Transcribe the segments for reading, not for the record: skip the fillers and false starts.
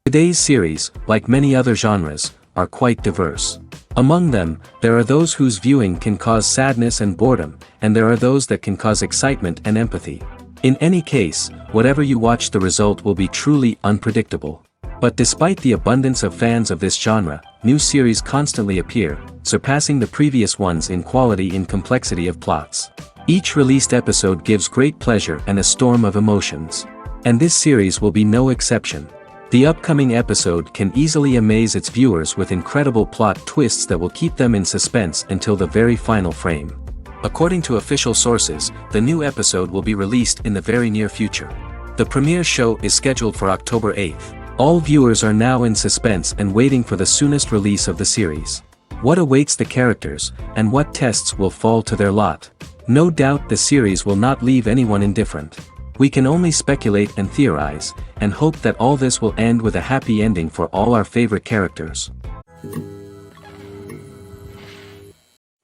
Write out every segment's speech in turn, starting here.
Today's series, like many other genres, are quite diverse. Among them, there are those whose viewing can cause sadness and boredom, and there are those that can cause excitement and empathy. In any case, whatever you watch, the result will be truly unpredictable. But despite the abundance of fans of this genre, new series constantly appear, surpassing the previous ones in quality and complexity of plots. Each released episode gives great pleasure and a storm of emotions. And this series will be no exception. The upcoming episode can easily amaze its viewers with incredible plot twists that will keep them in suspense until the very final frame. According to official sources, the new episode will be released in the very near future. The premiere show is scheduled for October 8th. All viewers are now in suspense and waiting for the soonest release of the series. What awaits the characters, and what tests will fall to their lot? No doubt the series will not leave anyone indifferent. We can only speculate and theorize, and hope that all this will end with a happy ending for all our favorite characters.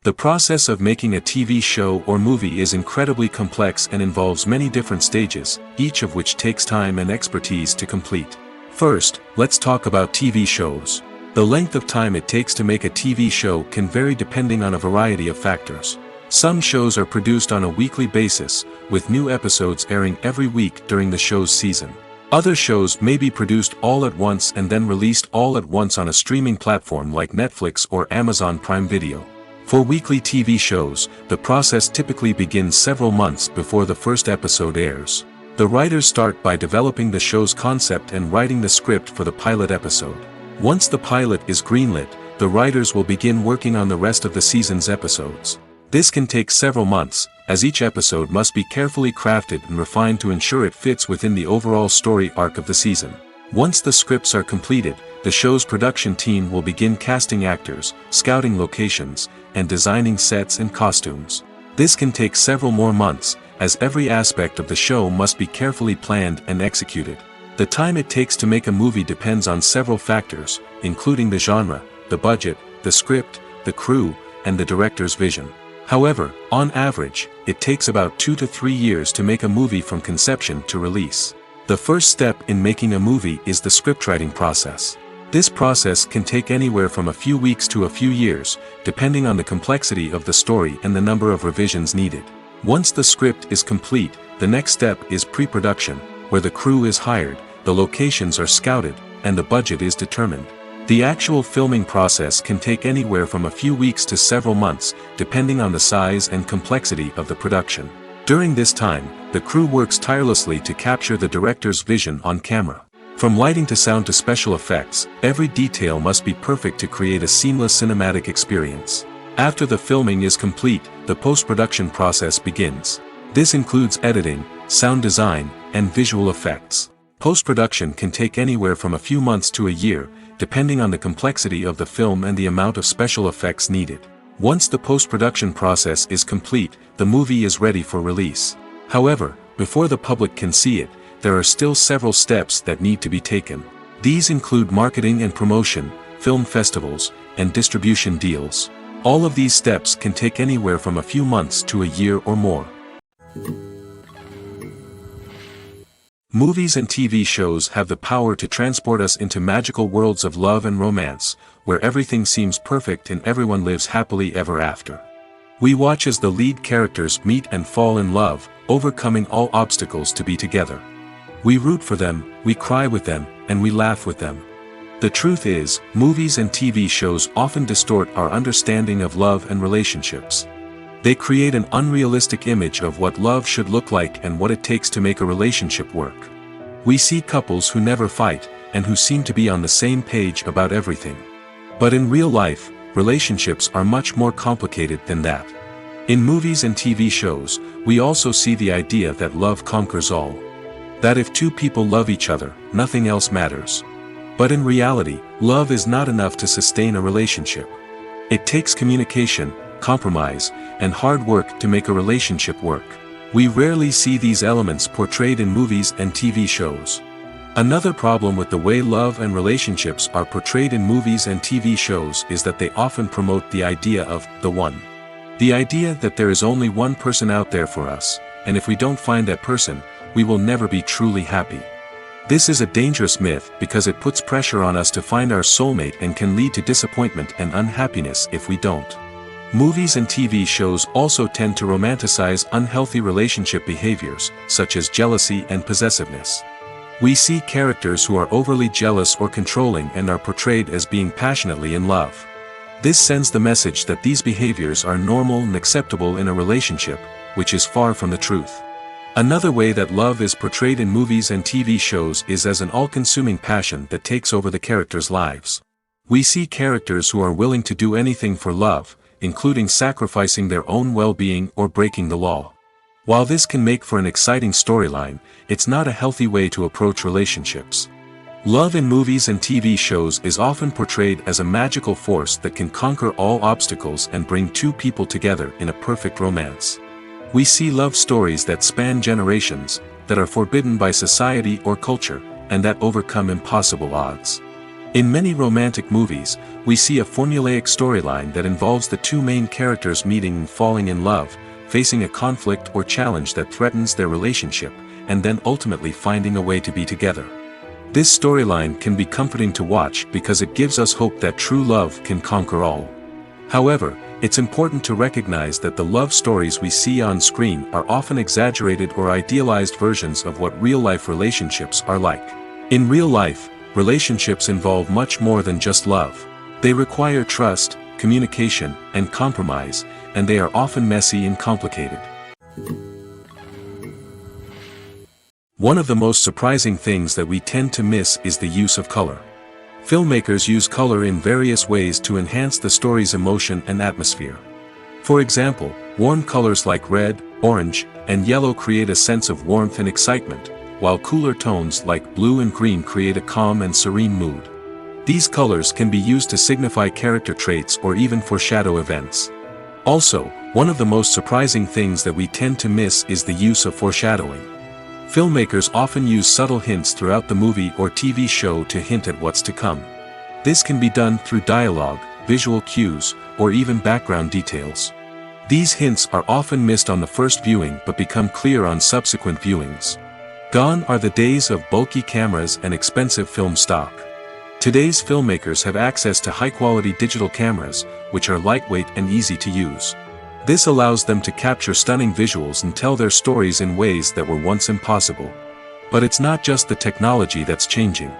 The process of making a TV show or movie is incredibly complex and involves many different stages, each of which takes time and expertise to complete. First, let's talk about TV shows. The length of time it takes to make a TV show can vary depending on a variety of factors. Some shows are produced on a weekly basis, with new episodes airing every week during the show's season. Other shows may be produced all at once and then released all at once on a streaming platform like Netflix or Amazon Prime Video. For weekly TV shows, the process typically begins several months before the first episode airs. The writers start by developing the show's concept and writing the script for the pilot episode. Once the pilot is greenlit, the writers will begin working on the rest of the season's episodes. This can take several months, as each episode must be carefully crafted and refined to ensure it fits within the overall story arc of the season. Once the scripts are completed, the show's production team will begin casting actors, scouting locations, and designing sets and costumes. This can take several more months, as every aspect of the show must be carefully planned and executed. The time it takes to make a movie depends on several factors, including the genre, the budget, the script, the crew, and the director's vision. However, on average, it takes about 2 to 3 years to make a movie from conception to release. The first step in making a movie is the scriptwriting process. This process can take anywhere from a few weeks to a few years, depending on the complexity of the story and the number of revisions needed. Once the script is complete, the next step is pre-production, where the crew is hired, the locations are scouted, and the budget is determined. The actual filming process can take anywhere from a few weeks to several months, depending on the size and complexity of the production. During this time, the crew works tirelessly to capture the director's vision on camera. From lighting to sound to special effects, every detail must be perfect to create a seamless cinematic experience. After the filming is complete, the post-production process begins. This includes editing, sound design, and visual effects. Post-production can take anywhere from a few months to a year, depending on the complexity of the film and the amount of special effects needed. Once the post-production process is complete, the movie is ready for release. However, before the public can see it, there are still several steps that need to be taken. These include marketing and promotion, film festivals, and distribution deals. All of these steps can take anywhere from a few months to a year or more. Movies and TV shows have the power to transport us into magical worlds of love and romance, where everything seems perfect and everyone lives happily ever after. We watch as the lead characters meet and fall in love, overcoming all obstacles to be together. We root for them, we cry with them, and we laugh with them. The truth is, movies and TV shows often distort our understanding of love and relationships. They create an unrealistic image of what love should look like and what it takes to make a relationship work. We see couples who never fight, and who seem to be on the same page about everything. But in real life, relationships are much more complicated than that. In movies and TV shows, we also see the idea that love conquers all. That if two people love each other, nothing else matters. But in reality, love is not enough to sustain a relationship. It takes communication, compromise, and hard work to make a relationship work. We rarely see these elements portrayed in movies and TV shows. Another problem with the way love and relationships are portrayed in movies and TV shows is that they often promote the idea of the one. The idea that there is only one person out there for us, and if we don't find that person, we will never be truly happy. This is a dangerous myth because it puts pressure on us to find our soulmate and can lead to disappointment and unhappiness if we don't. Movies and TV shows also tend to romanticize unhealthy relationship behaviors, such as jealousy and possessiveness. We see characters who are overly jealous or controlling and are portrayed as being passionately in love. This sends the message that these behaviors are normal and acceptable in a relationship, which is far from the truth. Another way that love is portrayed in movies and TV shows is as an all-consuming passion that takes over the characters' lives. We see characters who are willing to do anything for love, including sacrificing their own well-being or breaking the law. While this can make for an exciting storyline, it's not a healthy way to approach relationships. Love in movies and TV shows is often portrayed as a magical force that can conquer all obstacles and bring two people together in a perfect romance. We see love stories that span generations, that are forbidden by society or culture, and that overcome impossible odds. In many romantic movies, we see a formulaic storyline that involves the two main characters meeting and falling in love, facing a conflict or challenge that threatens their relationship, and then ultimately finding a way to be together. This storyline can be comforting to watch because it gives us hope that true love can conquer all. However, it's important to recognize that the love stories we see on screen are often exaggerated or idealized versions of what real-life relationships are like. In real life, relationships involve much more than just love. They require trust, communication, and compromise, and they are often messy and complicated. One of the most surprising things that we tend to miss is the use of color. Filmmakers use color in various ways to enhance the story's emotion and atmosphere. For example, warm colors like red, orange, and yellow create a sense of warmth and excitement, while cooler tones like blue and green create a calm and serene mood. These colors can be used to signify character traits or even foreshadow events. Also, one of the most surprising things that we tend to miss is the use of foreshadowing. Filmmakers often use subtle hints throughout the movie or TV show to hint at what's to come. This can be done through dialogue, visual cues, or even background details. These hints are often missed on the first viewing but become clear on subsequent viewings. Gone are the days of bulky cameras and expensive film stock. Today's filmmakers have access to high-quality digital cameras, which are lightweight and easy to use. This allows them to capture stunning visuals and tell their stories in ways that were once impossible. But it's not just the technology that's changing.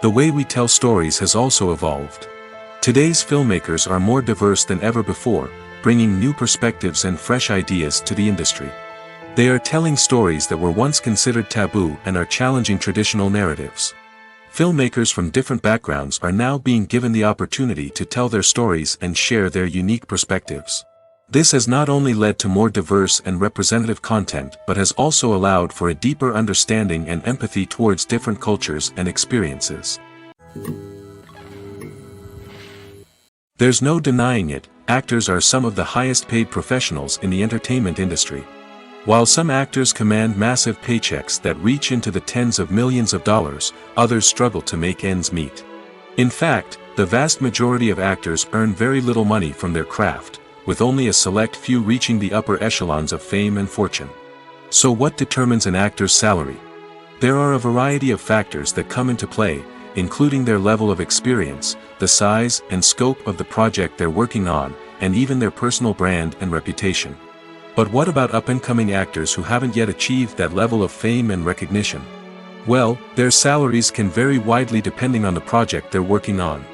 The way we tell stories has also evolved. Today's filmmakers are more diverse than ever before, bringing new perspectives and fresh ideas to the industry. They are telling stories that were once considered taboo and are challenging traditional narratives. Filmmakers from different backgrounds are now being given the opportunity to tell their stories and share their unique perspectives. This has not only led to more diverse and representative content but has also allowed for a deeper understanding and empathy towards different cultures and experiences. There's no denying it, actors are some of the highest paid professionals in the entertainment industry. While some actors command massive paychecks that reach into the tens of millions of dollars, others struggle to make ends meet. In fact, the vast majority of actors earn very little money from their craft, with only a select few reaching the upper echelons of fame and fortune. So what determines an actor's salary? There are a variety of factors that come into play, including their level of experience, the size and scope of the project they're working on, and even their personal brand and reputation. But what about up-and-coming actors who haven't yet achieved that level of fame and recognition? Well, their salaries can vary widely depending on the project they're working on.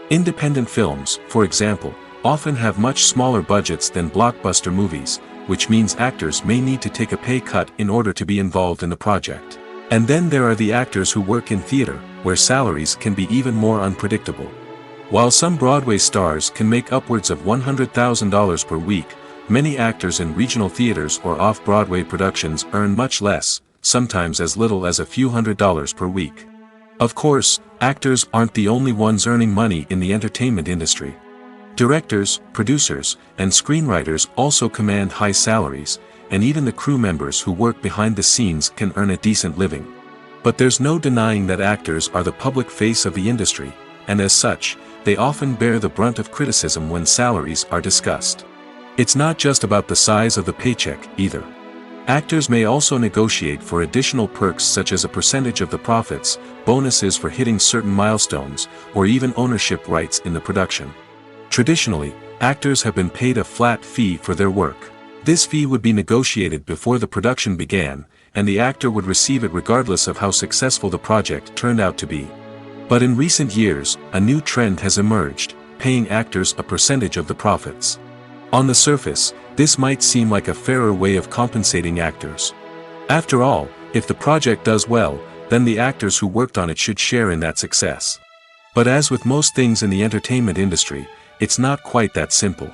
Independent films, for example, often have much smaller budgets than blockbuster movies, which means actors may need to take a pay cut in order to be involved in the project. And then there are the actors who work in theater, where salaries can be even more unpredictable. While some Broadway stars can make upwards of $100,000 per week, many actors in regional theaters or off-Broadway productions earn much less, sometimes as little as a few $100s per week. Of course, actors aren't the only ones earning money in the entertainment industry. Directors, producers, and screenwriters also command high salaries, and even the crew members who work behind the scenes can earn a decent living. But there's no denying that actors are the public face of the industry, and as such, they often bear the brunt of criticism when salaries are discussed. It's not just about the size of the paycheck, either. Actors may also negotiate for additional perks such as a percentage of the profits, bonuses for hitting certain milestones, or even ownership rights in the production. Traditionally, actors have been paid a flat fee for their work. This fee would be negotiated before the production began, and the actor would receive it regardless of how successful the project turned out to be. But in recent years, a new trend has emerged, paying actors a percentage of the profits. On the surface, this might seem like a fairer way of compensating actors. After all, if the project does well, then the actors who worked on it should share in that success. But as with most things in the entertainment industry, it's not quite that simple.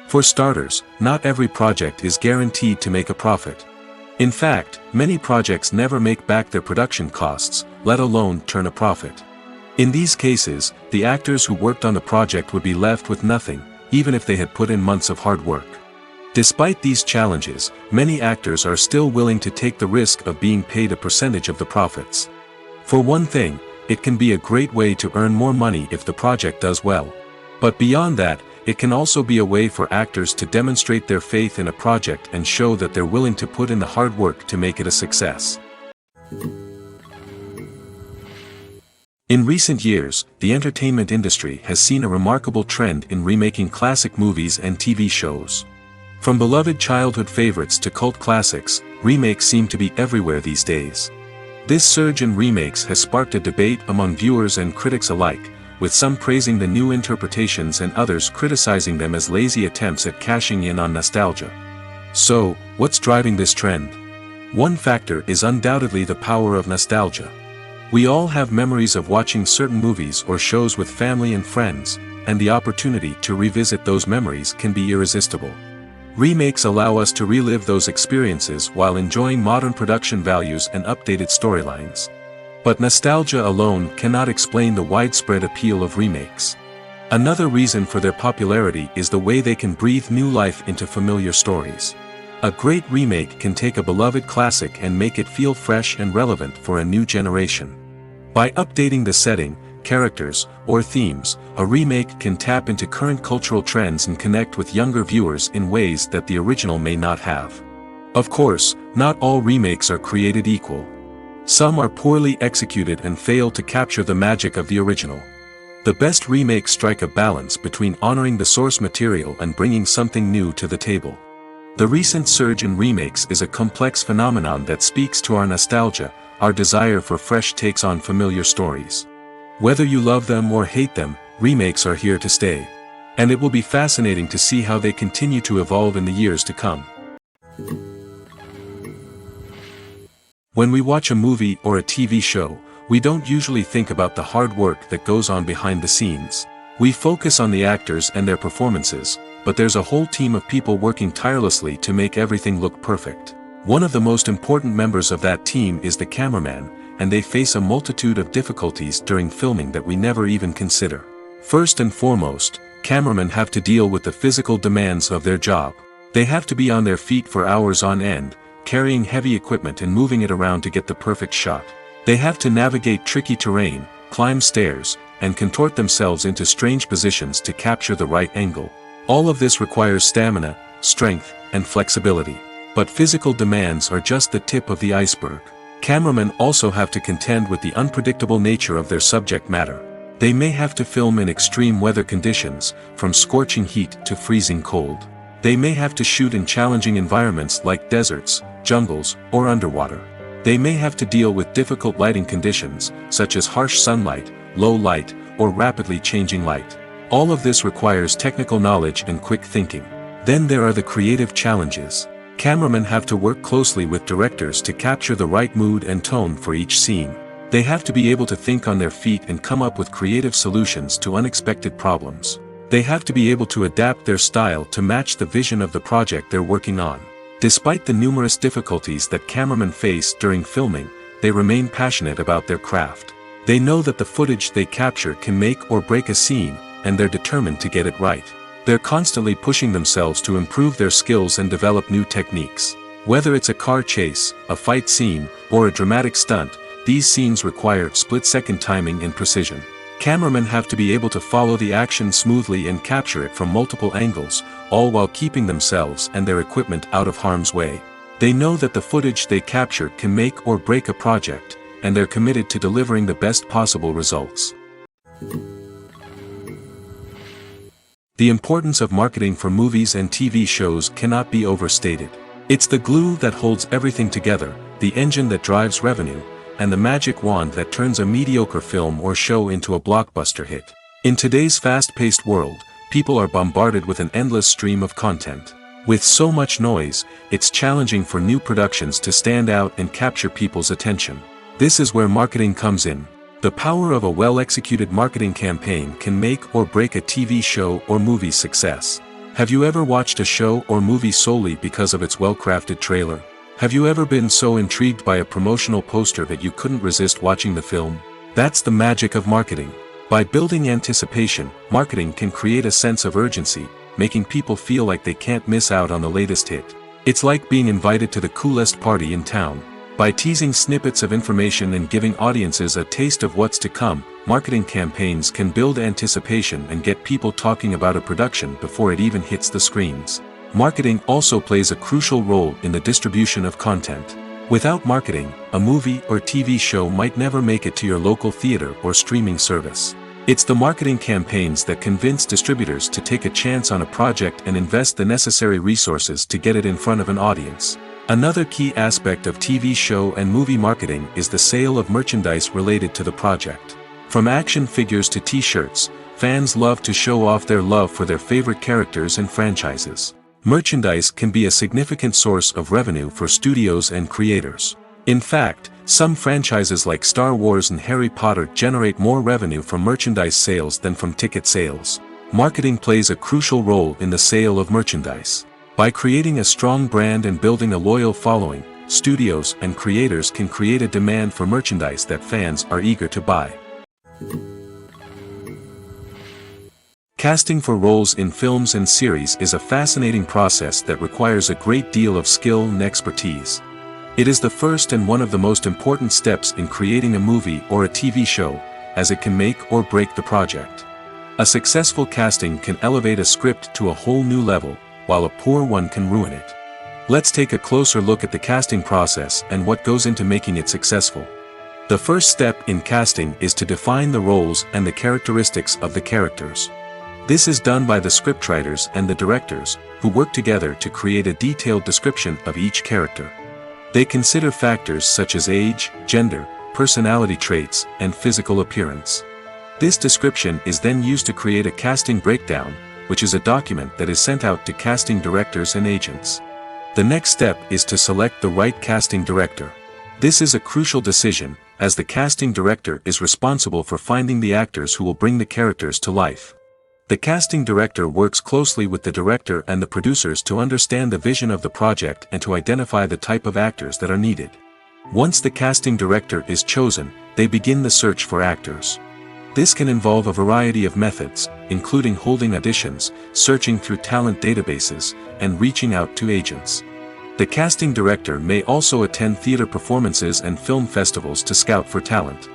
For starters, not every project is guaranteed to make a profit. In fact, many projects never make back their production costs, let alone turn a profit. In these cases, the actors who worked on the project would be left with nothing, even if they had put in months of hard work. Despite these challenges, many actors are still willing to take the risk of being paid a percentage of the profits. For one thing, it can be a great way to earn more money if the project does well. But beyond that, it can also be a way for actors to demonstrate their faith in a project and show that they're willing to put in the hard work to make it a success. In recent years, the entertainment industry has seen a remarkable trend in remaking classic movies and TV shows. From beloved childhood favorites to cult classics, remakes seem to be everywhere these days. This surge in remakes has sparked a debate among viewers and critics alike, with some praising the new interpretations and others criticizing them as lazy attempts at cashing in on nostalgia. So, what's driving this trend? One factor is undoubtedly the power of nostalgia. We all have memories of watching certain movies or shows with family and friends, and the opportunity to revisit those memories can be irresistible. Remakes allow us to relive those experiences while enjoying modern production values and updated storylines. But nostalgia alone cannot explain the widespread appeal of remakes. Another reason for their popularity is the way they can breathe new life into familiar stories. A great remake can take a beloved classic and make it feel fresh and relevant for a new generation. By updating the setting, characters, or themes, a remake can tap into current cultural trends and connect with younger viewers in ways that the original may not have. Of course, not all remakes are created equal. Some are poorly executed and fail to capture the magic of the original. The best remakes strike a balance between honoring the source material and bringing something new to the table. The recent surge in remakes is a complex phenomenon that speaks to our nostalgia, our desire for fresh takes on familiar stories. Whether you love them or hate them, remakes are here to stay. And it will be fascinating to see how they continue to evolve in the years to come. When we watch a movie or a TV show, we don't usually think about the hard work that goes on behind the scenes. We focus on the actors and their performances, but there's a whole team of people working tirelessly to make everything look perfect. One of the most important members of that team is the cameraman, and they face a multitude of difficulties during filming that we never even consider. First and foremost, cameramen have to deal with the physical demands of their job. They have to be on their feet for hours on end, carrying heavy equipment and moving it around to get the perfect shot. They have to navigate tricky terrain, climb stairs, and contort themselves into strange positions to capture the right angle. All of this requires stamina, strength, and flexibility. But physical demands are just the tip of the iceberg. Cameramen also have to contend with the unpredictable nature of their subject matter. They may have to film in extreme weather conditions, from scorching heat to freezing cold. They may have to shoot in challenging environments like deserts, jungles, or underwater. They may have to deal with difficult lighting conditions, such as harsh sunlight, low light, or rapidly changing light. All of this requires technical knowledge and quick thinking. Then there are the creative challenges. Cameramen have to work closely with directors to capture the right mood and tone for each scene. They have to be able to think on their feet and come up with creative solutions to unexpected problems. They have to be able to adapt their style to match the vision of the project they're working on. Despite the numerous difficulties that cameramen face during filming, they remain passionate about their craft. They know that the footage they capture can make or break a scene, and they're determined to get it right. They're constantly pushing themselves to improve their skills and develop new techniques. Whether it's a car chase, a fight scene, or a dramatic stunt, these scenes require split-second timing and precision. Cameramen have to be able to follow the action smoothly and capture it from multiple angles, all while keeping themselves and their equipment out of harm's way. They know that the footage they capture can make or break a project, and they're committed to delivering the best possible results. The importance of marketing for movies and TV shows cannot be overstated. It's the glue that holds everything together, the engine that drives revenue, and the magic wand that turns a mediocre film or show into a blockbuster hit. In today's fast-paced world, people are bombarded with an endless stream of content. With so much noise, it's challenging for new productions to stand out and capture people's attention. This is where marketing comes in. The power of a well-executed marketing campaign can make or break a TV show or movie's success. Have you ever watched a show or movie solely because of its well-crafted trailer? Have you ever been so intrigued by a promotional poster that you couldn't resist watching the film? That's the magic of marketing. By building anticipation, marketing can create a sense of urgency, making people feel like they can't miss out on the latest hit. It's like being invited to the coolest party in town. By teasing snippets of information and giving audiences a taste of what's to come, marketing campaigns can build anticipation and get people talking about a production before it even hits the screens. Marketing also plays a crucial role in the distribution of content. Without marketing, a movie or TV show might never make it to your local theater or streaming service. It's the marketing campaigns that convince distributors to take a chance on a project and invest the necessary resources to get it in front of an audience. Another key aspect of TV show and movie marketing is the sale of merchandise related to the project. From action figures to t-shirts, fans love to show off their love for their favorite characters and franchises. Merchandise can be a significant source of revenue for studios and creators. In fact, some franchises like Star Wars and Harry Potter generate more revenue from merchandise sales than from ticket sales. Marketing plays a crucial role in the sale of merchandise. By creating a strong brand and building a loyal following, studios and creators can create a demand for merchandise that fans are eager to buy. Casting for roles in films and series is a fascinating process that requires a great deal of skill and expertise. It is the first and one of the most important steps in creating a movie or a TV show, as it can make or break the project. A successful casting can elevate a script to a whole new level, while a poor one can ruin it. Let's take a closer look at the casting process and what goes into making it successful. The first step in casting is to define the roles and the characteristics of the characters. This is done by the scriptwriters and the directors, who work together to create a detailed description of each character. They consider factors such as age, gender, personality traits, and physical appearance. This description is then used to create a casting breakdown, which is a document that is sent out to casting directors and agents. The next step is to select the right casting director. This is a crucial decision, as the casting director is responsible for finding the actors who will bring the characters to life. The casting director works closely with the director and the producers to understand the vision of the project and to identify the type of actors that are needed. Once the casting director is chosen, they begin the search for actors. This can involve a variety of methods, including holding auditions, searching through talent databases, and reaching out to agents. The casting director may also attend theater performances and film festivals to scout for talent.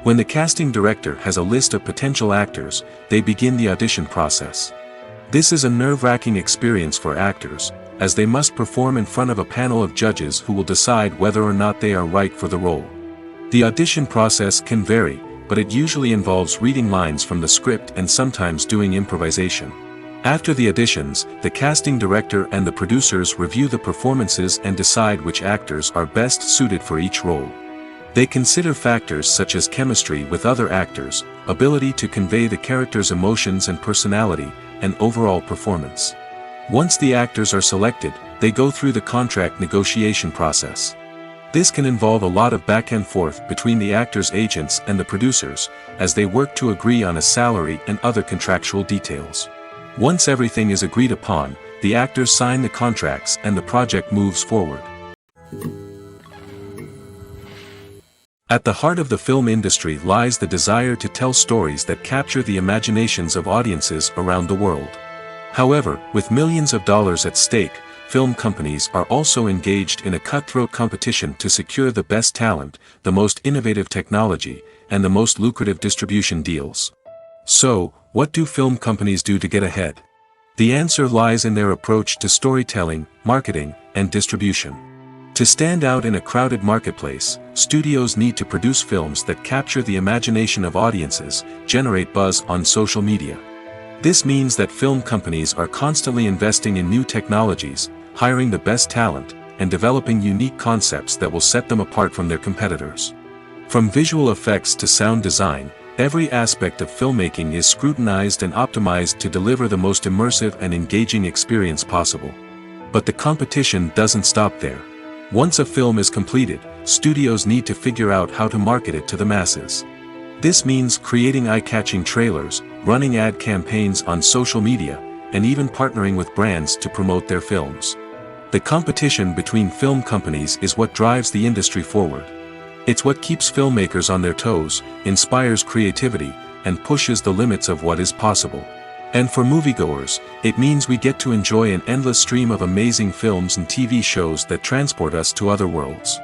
When the casting director has a list of potential actors, they begin the audition process. This is a nerve-wracking experience for actors, as they must perform in front of a panel of judges who will decide whether or not they are right for the role. The audition process can vary, but it usually involves reading lines from the script and sometimes doing improvisation. After the auditions, the casting director and the producers review the performances and decide which actors are best suited for each role. They consider factors such as chemistry with other actors, ability to convey the character's emotions and personality, and overall performance. Once the actors are selected, they go through the contract negotiation process. This can involve a lot of back and forth between the actors' agents and the producers, as they work to agree on a salary and other contractual details. Once everything is agreed upon, the actors sign the contracts and the project moves forward. At the heart of the film industry lies the desire to tell stories that capture the imaginations of audiences around the world. However, with millions of dollars at stake, film companies are also engaged in a cutthroat competition to secure the best talent, the most innovative technology, and the most lucrative distribution deals. So, what do film companies do to get ahead? The answer lies in their approach to storytelling, marketing, and distribution. To stand out in a crowded marketplace, studios need to produce films that capture the imagination of audiences, generate buzz on social media. This means that film companies are constantly investing in new technologies, hiring the best talent, and developing unique concepts that will set them apart from their competitors. From visual effects to sound design, every aspect of filmmaking is scrutinized and optimized to deliver the most immersive and engaging experience possible. But the competition doesn't stop there. Once a film is completed, studios need to figure out how to market it to the masses. This means creating eye-catching trailers, running ad campaigns on social media, and even partnering with brands to promote their films. The competition between film companies is what drives the industry forward. It's what keeps filmmakers on their toes, inspires creativity, and pushes the limits of what is possible. And for moviegoers, it means we get to enjoy an endless stream of amazing films and TV shows that transport us to other worlds.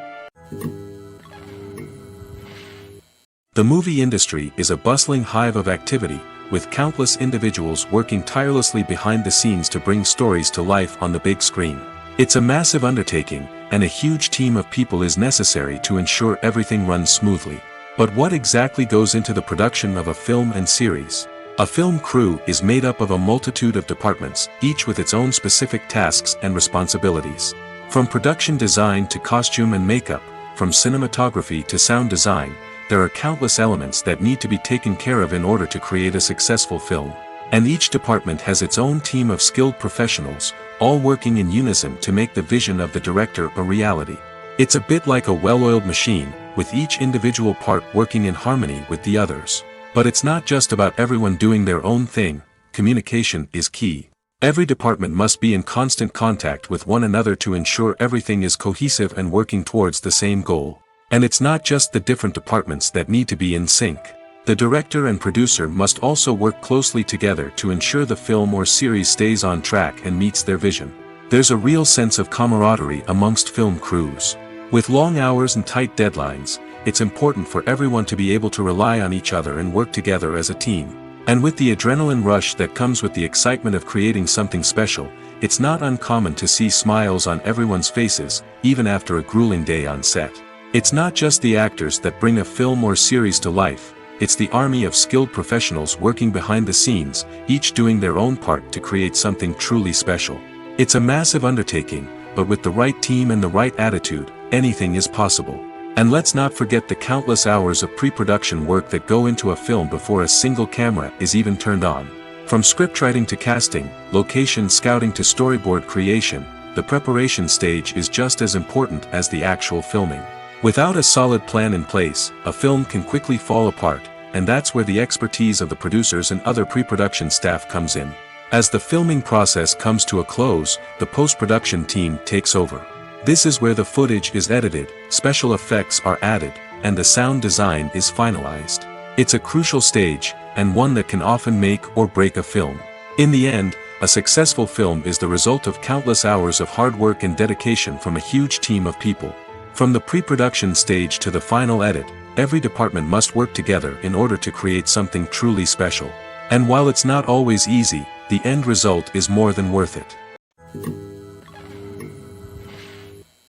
The movie industry is a bustling hive of activity, with countless individuals working tirelessly behind the scenes to bring stories to life on the big screen. It's a massive undertaking, and a huge team of people is necessary to ensure everything runs smoothly. But what exactly goes into the production of a film and series? A film crew is made up of a multitude of departments, each with its own specific tasks and responsibilities. From production design to costume and makeup, from cinematography to sound design, there are countless elements that need to be taken care of in order to create a successful film. And each department has its own team of skilled professionals, all working in unison to make the vision of the director a reality. It's a bit like a well-oiled machine, with each individual part working in harmony with the others. But it's not just about everyone doing their own thing. Communication is key. Every department must be in constant contact with one another to ensure everything is cohesive and working towards the same goal. And it's not just the different departments that need to be in sync. The director and producer must also work closely together to ensure the film or series stays on track and meets their vision. There's a real sense of camaraderie amongst film crews. With long hours and tight deadlines, it's important for everyone to be able to rely on each other and work together as a team. And with the adrenaline rush that comes with the excitement of creating something special, it's not uncommon to see smiles on everyone's faces, even after a grueling day on set. It's not just the actors that bring a film or series to life, it's the army of skilled professionals working behind the scenes, each doing their own part to create something truly special. It's a massive undertaking, but with the right team and the right attitude, anything is possible. And let's not forget the countless hours of pre-production work that go into a film before a single camera is even turned on. From scriptwriting to casting, location scouting to storyboard creation, the preparation stage is just as important as the actual filming. Without a solid plan in place, a film can quickly fall apart, and that's where the expertise of the producers and other pre-production staff comes in. As the filming process comes to a close, the post-production team takes over. This is where the footage is edited, special effects are added, and the sound design is finalized. It's a crucial stage, and one that can often make or break a film. In the end, a successful film is the result of countless hours of hard work and dedication from a huge team of people. From the pre-production stage to the final edit, every department must work together in order to create something truly special. And while it's not always easy, the end result is more than worth it.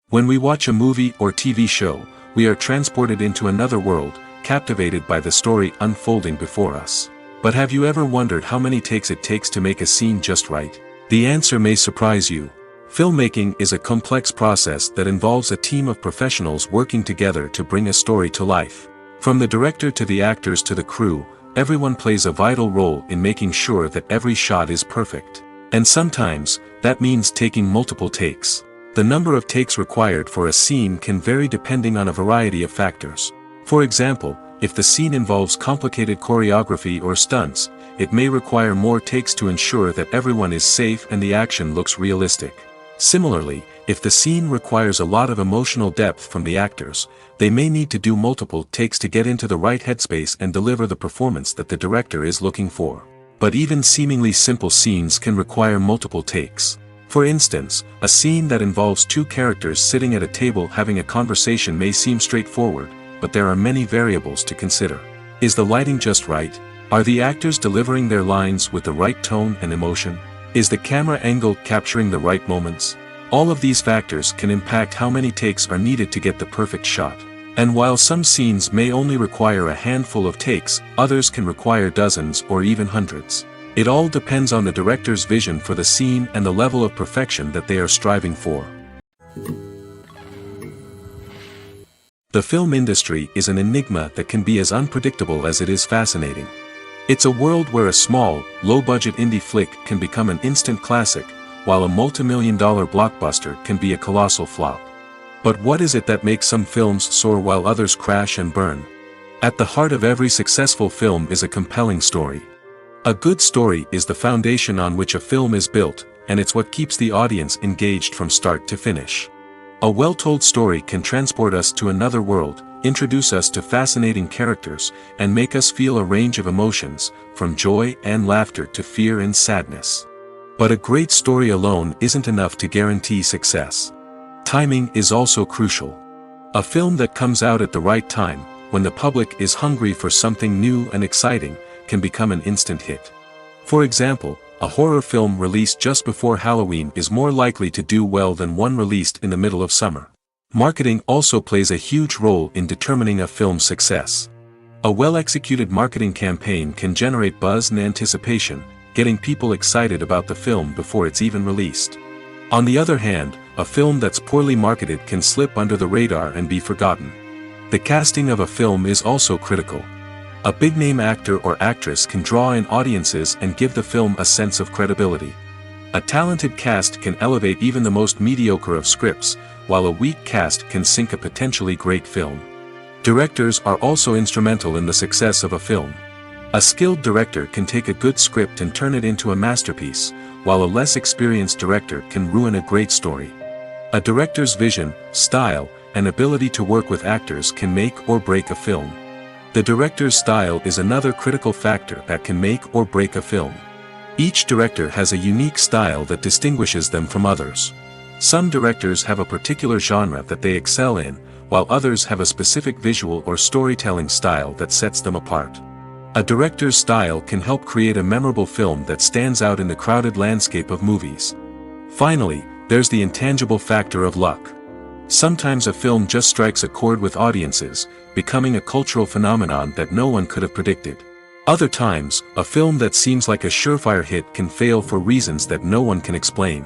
When we watch a movie or TV show, we are transported into another world, captivated by the story unfolding before us. But have you ever wondered how many takes it takes to make a scene just right? The answer may surprise you. Filmmaking is a complex process that involves a team of professionals working together to bring a story to life. From the director to the actors to the crew, everyone plays a vital role in making sure that every shot is perfect. And sometimes, that means taking multiple takes. The number of takes required for a scene can vary depending on a variety of factors. For example, if the scene involves complicated choreography or stunts, it may require more takes to ensure that everyone is safe and the action looks realistic. Similarly, if the scene requires a lot of emotional depth from the actors, they may need to do multiple takes to get into the right headspace and deliver the performance that the director is looking for. But even seemingly simple scenes can require multiple takes. For instance, a scene that involves two characters sitting at a table having a conversation may seem straightforward, but there are many variables to consider. Is the lighting just right? Are the actors delivering their lines with the right tone and emotion? Is the camera angle capturing the right moments? All of these factors can impact how many takes are needed to get the perfect shot. And while some scenes may only require a handful of takes, others can require dozens or even hundreds. It all depends on the director's vision for the scene and the level of perfection that they are striving for. The film industry is an enigma that can be as unpredictable as it is fascinating. It's a world where a small, low-budget indie flick can become an instant classic, while a multi-million-dollar blockbuster can be a colossal flop. But what is it that makes some films soar while others crash and burn? At the heart of every successful film is a compelling story. A good story is the foundation on which a film is built, and it's what keeps the audience engaged from start to finish. A well-told story can transport us to another world, introduce us to fascinating characters, and make us feel a range of emotions, from joy and laughter to fear and sadness. But a great story alone isn't enough to guarantee success. Timing is also crucial. A film that comes out at the right time, when the public is hungry for something new and exciting, can become an instant hit. For example, a horror film released just before Halloween is more likely to do well than one released in the middle of summer. Marketing also plays a huge role in determining a film's success. A well-executed marketing campaign can generate buzz and anticipation, getting people excited about the film before it's even released. On the other hand, a film that's poorly marketed can slip under the radar and be forgotten. The casting of a film is also critical. A big-name actor or actress can draw in audiences and give the film a sense of credibility. A talented cast can elevate even the most mediocre of scripts, while a weak cast can sink a potentially great film. Directors are also instrumental in the success of a film. A skilled director can take a good script and turn it into a masterpiece, while a less experienced director can ruin a great story. A director's vision, style, and ability to work with actors can make or break a film. The director's style is another critical factor that can make or break a film. Each director has a unique style that distinguishes them from others. Some directors have a particular genre that they excel in, while others have a specific visual or storytelling style that sets them apart. A director's style can help create a memorable film that stands out in the crowded landscape of movies. Finally, there's the intangible factor of luck. Sometimes a film just strikes a chord with audiences, becoming a cultural phenomenon that no one could have predicted. Other times, a film that seems like a surefire hit can fail for reasons that no one can explain.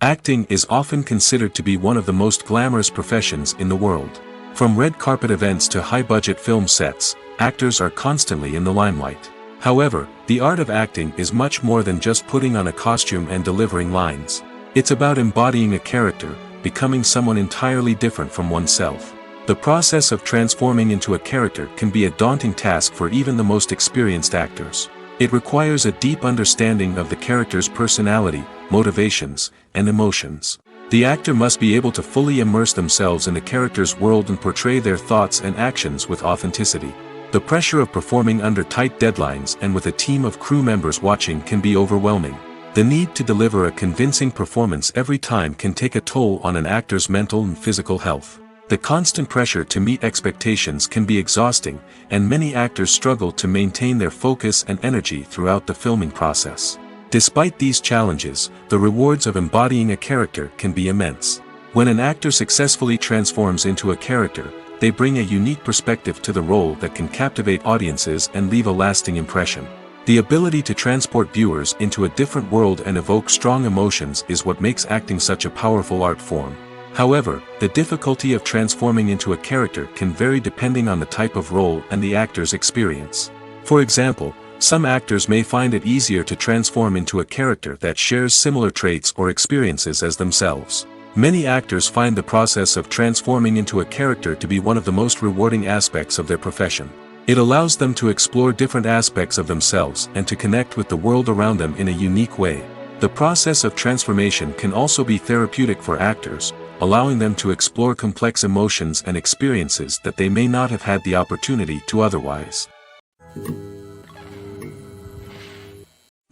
Acting is often considered to be one of the most glamorous professions in the world. From red carpet events to high-budget film sets, actors are constantly in the limelight. However, the art of acting is much more than just putting on a costume and delivering lines. It's about embodying a character, becoming someone entirely different from oneself. The process of transforming into a character can be a daunting task for even the most experienced actors. It requires a deep understanding of the character's personality, motivations, and emotions. The actor must be able to fully immerse themselves in the character's world and portray their thoughts and actions with authenticity. The pressure of performing under tight deadlines and with a team of crew members watching can be overwhelming. The need to deliver a convincing performance every time can take a toll on an actor's mental and physical health. The constant pressure to meet expectations can be exhausting, and many actors struggle to maintain their focus and energy throughout the filming process. Despite these challenges, the rewards of embodying a character can be immense. When an actor successfully transforms into a character, they bring a unique perspective to the role that can captivate audiences and leave a lasting impression. The ability to transport viewers into a different world and evoke strong emotions is what makes acting such a powerful art form. However, the difficulty of transforming into a character can vary depending on the type of role and the actor's experience. For example, some actors may find it easier to transform into a character that shares similar traits or experiences as themselves. Many actors find the process of transforming into a character to be one of the most rewarding aspects of their profession. It allows them to explore different aspects of themselves and to connect with the world around them in a unique way. The process of transformation can also be therapeutic for actors, allowing them to explore complex emotions and experiences that they may not have had the opportunity to otherwise.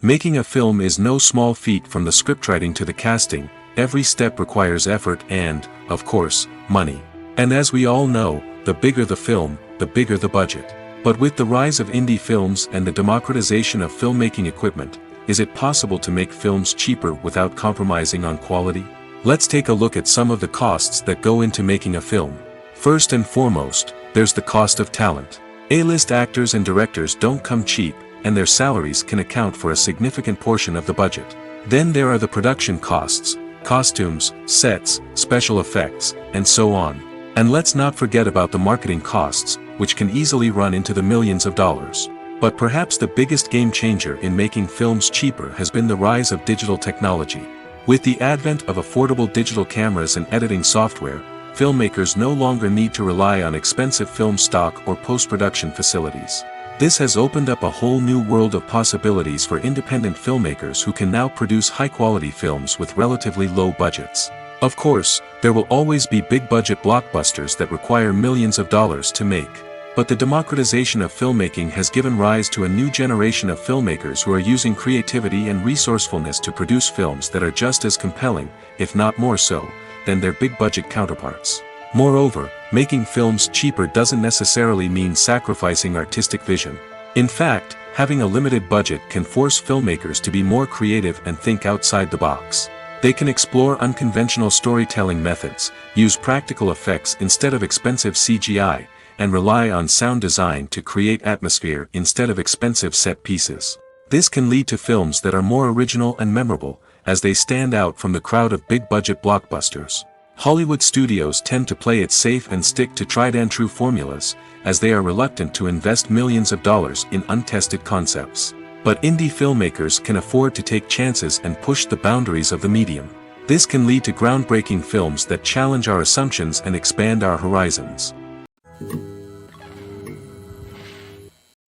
Making a film is no small feat. From the scriptwriting to the casting, every step requires effort and, of course, money. And as we all know, the bigger the film, the bigger the budget. But with the rise of indie films and the democratization of filmmaking equipment, is it possible to make films cheaper without compromising on quality? Let's take a look at some of the costs that go into making a film. First and foremost, there's the cost of talent. A-list actors and directors don't come cheap, and their salaries can account for a significant portion of the budget. Then there are the production costs, costumes, sets, special effects, and so on. And let's not forget about the marketing costs, which can easily run into the millions of dollars. But perhaps the biggest game changer in making films cheaper has been the rise of digital technology. With the advent of affordable digital cameras and editing software, filmmakers no longer need to rely on expensive film stock or post-production facilities. This has opened up a whole new world of possibilities for independent filmmakers who can now produce high-quality films with relatively low budgets. Of course, there will always be big-budget blockbusters that require millions of dollars to make. But the democratization of filmmaking has given rise to a new generation of filmmakers who are using creativity and resourcefulness to produce films that are just as compelling, if not more so, than their big-budget counterparts. Moreover, making films cheaper doesn't necessarily mean sacrificing artistic vision. In fact, having a limited budget can force filmmakers to be more creative and think outside the box. They can explore unconventional storytelling methods, use practical effects instead of expensive CGI, and rely on sound design to create atmosphere instead of expensive set pieces. This can lead to films that are more original and memorable, as they stand out from the crowd of big-budget blockbusters. Hollywood studios tend to play it safe and stick to tried-and-true formulas, as they are reluctant to invest millions of dollars in untested concepts. But indie filmmakers can afford to take chances and push the boundaries of the medium. This can lead to groundbreaking films that challenge our assumptions and expand our horizons.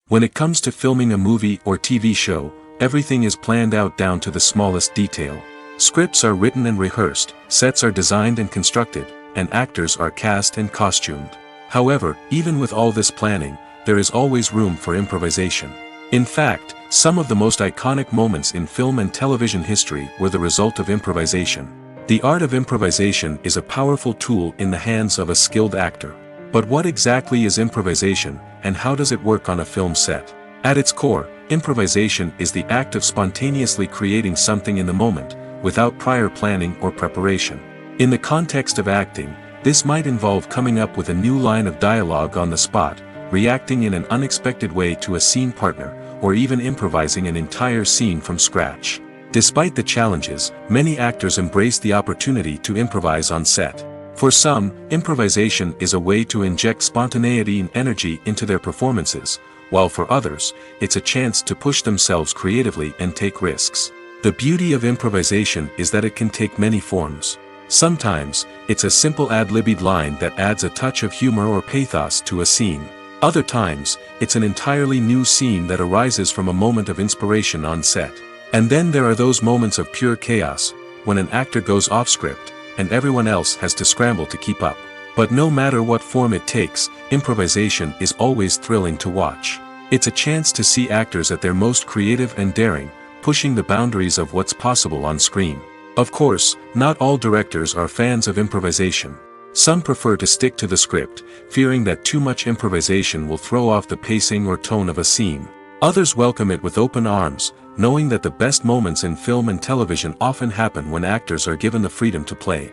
When it comes to filming a movie or TV show, everything is planned out down to the smallest detail. Scripts are written and rehearsed, sets are designed and constructed, and actors are cast and costumed. However, even with all this planning, there is always room for improvisation. In fact, some of the most iconic moments in film and television history were the result of improvisation. The art of improvisation is a powerful tool in the hands of a skilled actor. But what exactly is improvisation, and how does it work on a film set? At its core, improvisation is the act of spontaneously creating something in the moment, without prior planning or preparation. In the context of acting, this might involve coming up with a new line of dialogue on the spot, reacting in an unexpected way to a scene partner, or even improvising an entire scene from scratch. Despite the challenges, many actors embrace the opportunity to improvise on set. For some, improvisation is a way to inject spontaneity and energy into their performances, while for others, it's a chance to push themselves creatively and take risks. The beauty of improvisation is that it can take many forms. Sometimes, it's a simple ad-libbed line that adds a touch of humor or pathos to a scene. Other times, it's an entirely new scene that arises from a moment of inspiration on set. And then there are those moments of pure chaos, when an actor goes off script, and everyone else has to scramble to keep up. But no matter what form it takes, improvisation is always thrilling to watch. It's a chance to see actors at their most creative and daring, pushing the boundaries of what's possible on screen. Of course, not all directors are fans of improvisation. Some prefer to stick to the script, fearing that too much improvisation will throw off the pacing or tone of a scene. Others welcome it with open arms, knowing that the best moments in film and television often happen when actors are given the freedom to play.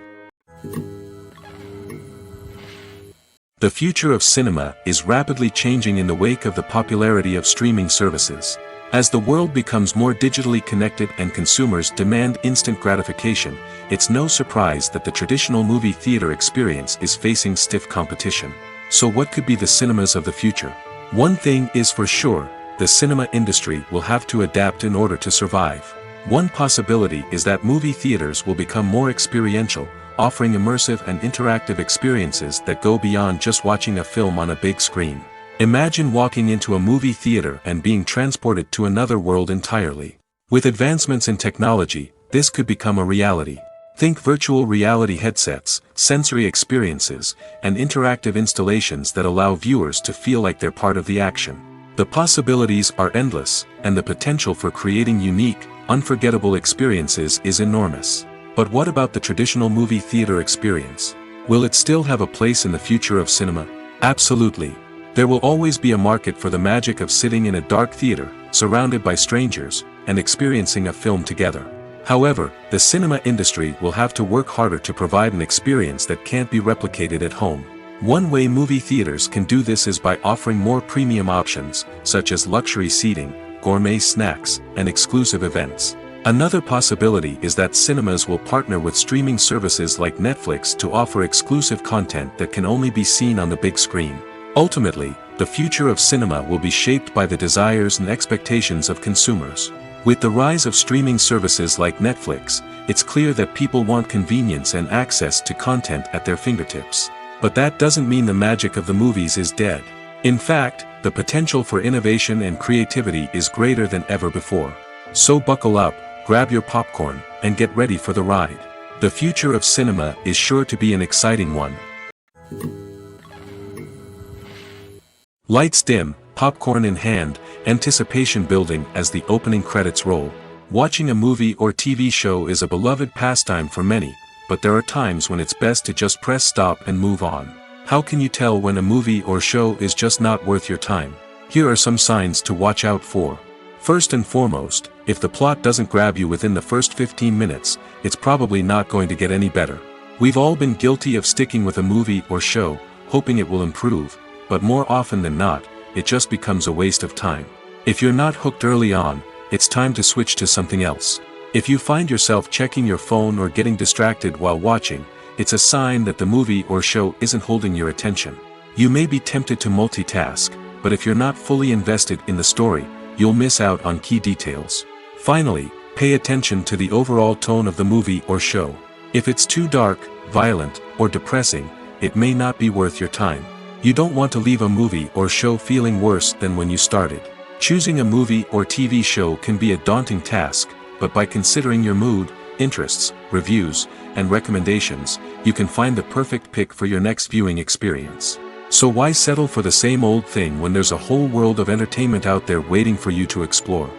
The future of cinema is rapidly changing in the wake of the popularity of streaming services. As the world becomes more digitally connected and consumers demand instant gratification, it's no surprise that the traditional movie theater experience is facing stiff competition. So what could be the cinemas of the future? One thing is for sure, the cinema industry will have to adapt in order to survive. One possibility is that movie theaters will become more experiential, offering immersive and interactive experiences that go beyond just watching a film on a big screen. Imagine walking into a movie theater and being transported to another world entirely. With advancements in technology, this could become a reality. Think virtual reality headsets, sensory experiences, and interactive installations that allow viewers to feel like they're part of the action. The possibilities are endless, and the potential for creating unique, unforgettable experiences is enormous. But what about the traditional movie theater experience? Will it still have a place in the future of cinema? Absolutely. There will always be a market for the magic of sitting in a dark theater, surrounded by strangers, and experiencing a film together. However, the cinema industry will have to work harder to provide an experience that can't be replicated at home. One way movie theaters can do this is by offering more premium options, such as luxury seating, gourmet snacks, and exclusive events. Another possibility is that cinemas will partner with streaming services like Netflix to offer exclusive content that can only be seen on the big screen. Ultimately, the future of cinema will be shaped by the desires and expectations of consumers. With the rise of streaming services like Netflix, it's clear that people want convenience and access to content at their fingertips. But that doesn't mean the magic of the movies is dead. In fact, the potential for innovation and creativity is greater than ever before. So buckle up, grab your popcorn, and get ready for the ride. The future of cinema is sure to be an exciting one. Lights dim, popcorn in hand, anticipation building as the opening credits roll. Watching a movie or TV show is a beloved pastime for many, but there are times when it's best to just press stop and move on. How can you tell when a movie or show is just not worth your time? Here are some signs to watch out for. First and foremost, if the plot doesn't grab you within the first 15 minutes, it's probably not going to get any better. We've all been guilty of sticking with a movie or show, hoping it will improve, but more often than not, it just becomes a waste of time. If you're not hooked early on, it's time to switch to something else. If you find yourself checking your phone or getting distracted while watching, it's a sign that the movie or show isn't holding your attention. You may be tempted to multitask, but if you're not fully invested in the story, you'll miss out on key details. Finally, pay attention to the overall tone of the movie or show. If it's too dark, violent, or depressing, it may not be worth your time. You don't want to leave a movie or show feeling worse than when you started. Choosing a movie or TV show can be a daunting task, but by considering your mood, interests, reviews, and recommendations, you can find the perfect pick for your next viewing experience. So why settle for the same old thing when there's a whole world of entertainment out there waiting for you to explore?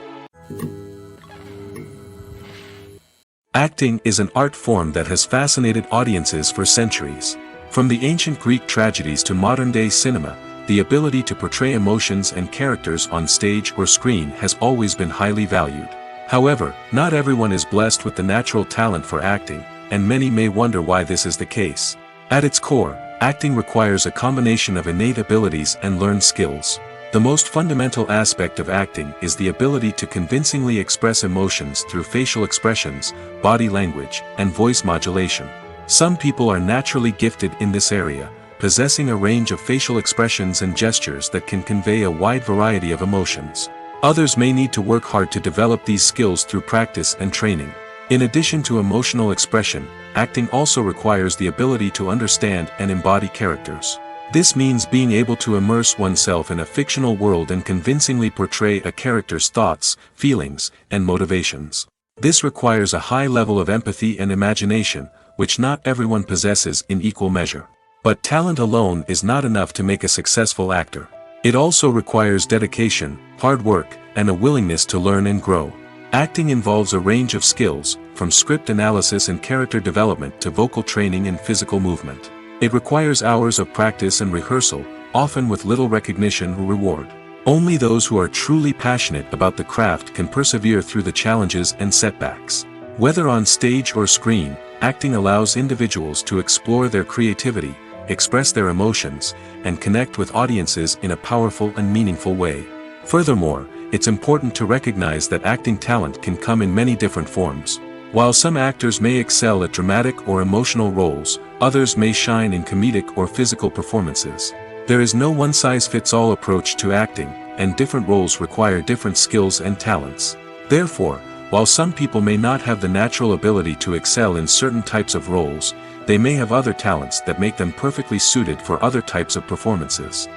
Acting is an art form that has fascinated audiences for centuries. From the ancient Greek tragedies to modern-day cinema, the ability to portray emotions and characters on stage or screen has always been highly valued. However, not everyone is blessed with the natural talent for acting, and many may wonder why this is the case. At its core, acting requires a combination of innate abilities and learned skills. The most fundamental aspect of acting is the ability to convincingly express emotions through facial expressions, body language, and voice modulation. Some people are naturally gifted in this area, possessing a range of facial expressions and gestures that can convey a wide variety of emotions. Others may need to work hard to develop these skills through practice and training. In addition to emotional expression, acting also requires the ability to understand and embody characters. This means being able to immerse oneself in a fictional world and convincingly portray a character's thoughts, feelings, and motivations. This requires a high level of empathy and imagination, which not everyone possesses in equal measure. But talent alone is not enough to make a successful actor. It also requires dedication, hard work, and a willingness to learn and grow. Acting involves a range of skills, from script analysis and character development to vocal training and physical movement. It requires hours of practice and rehearsal, often with little recognition or reward. Only those who are truly passionate about the craft can persevere through the challenges and setbacks. Whether on stage or screen, acting allows individuals to explore their creativity, express their emotions, and connect with audiences in a powerful and meaningful way. Furthermore, it's important to recognize that acting talent can come in many different forms. While some actors may excel at dramatic or emotional roles, others may shine in comedic or physical performances. There is no one-size-fits-all approach to acting, and different roles require different skills and talents. Therefore, while some people may not have the natural ability to excel in certain types of roles, they may have other talents that make them perfectly suited for other types of performances.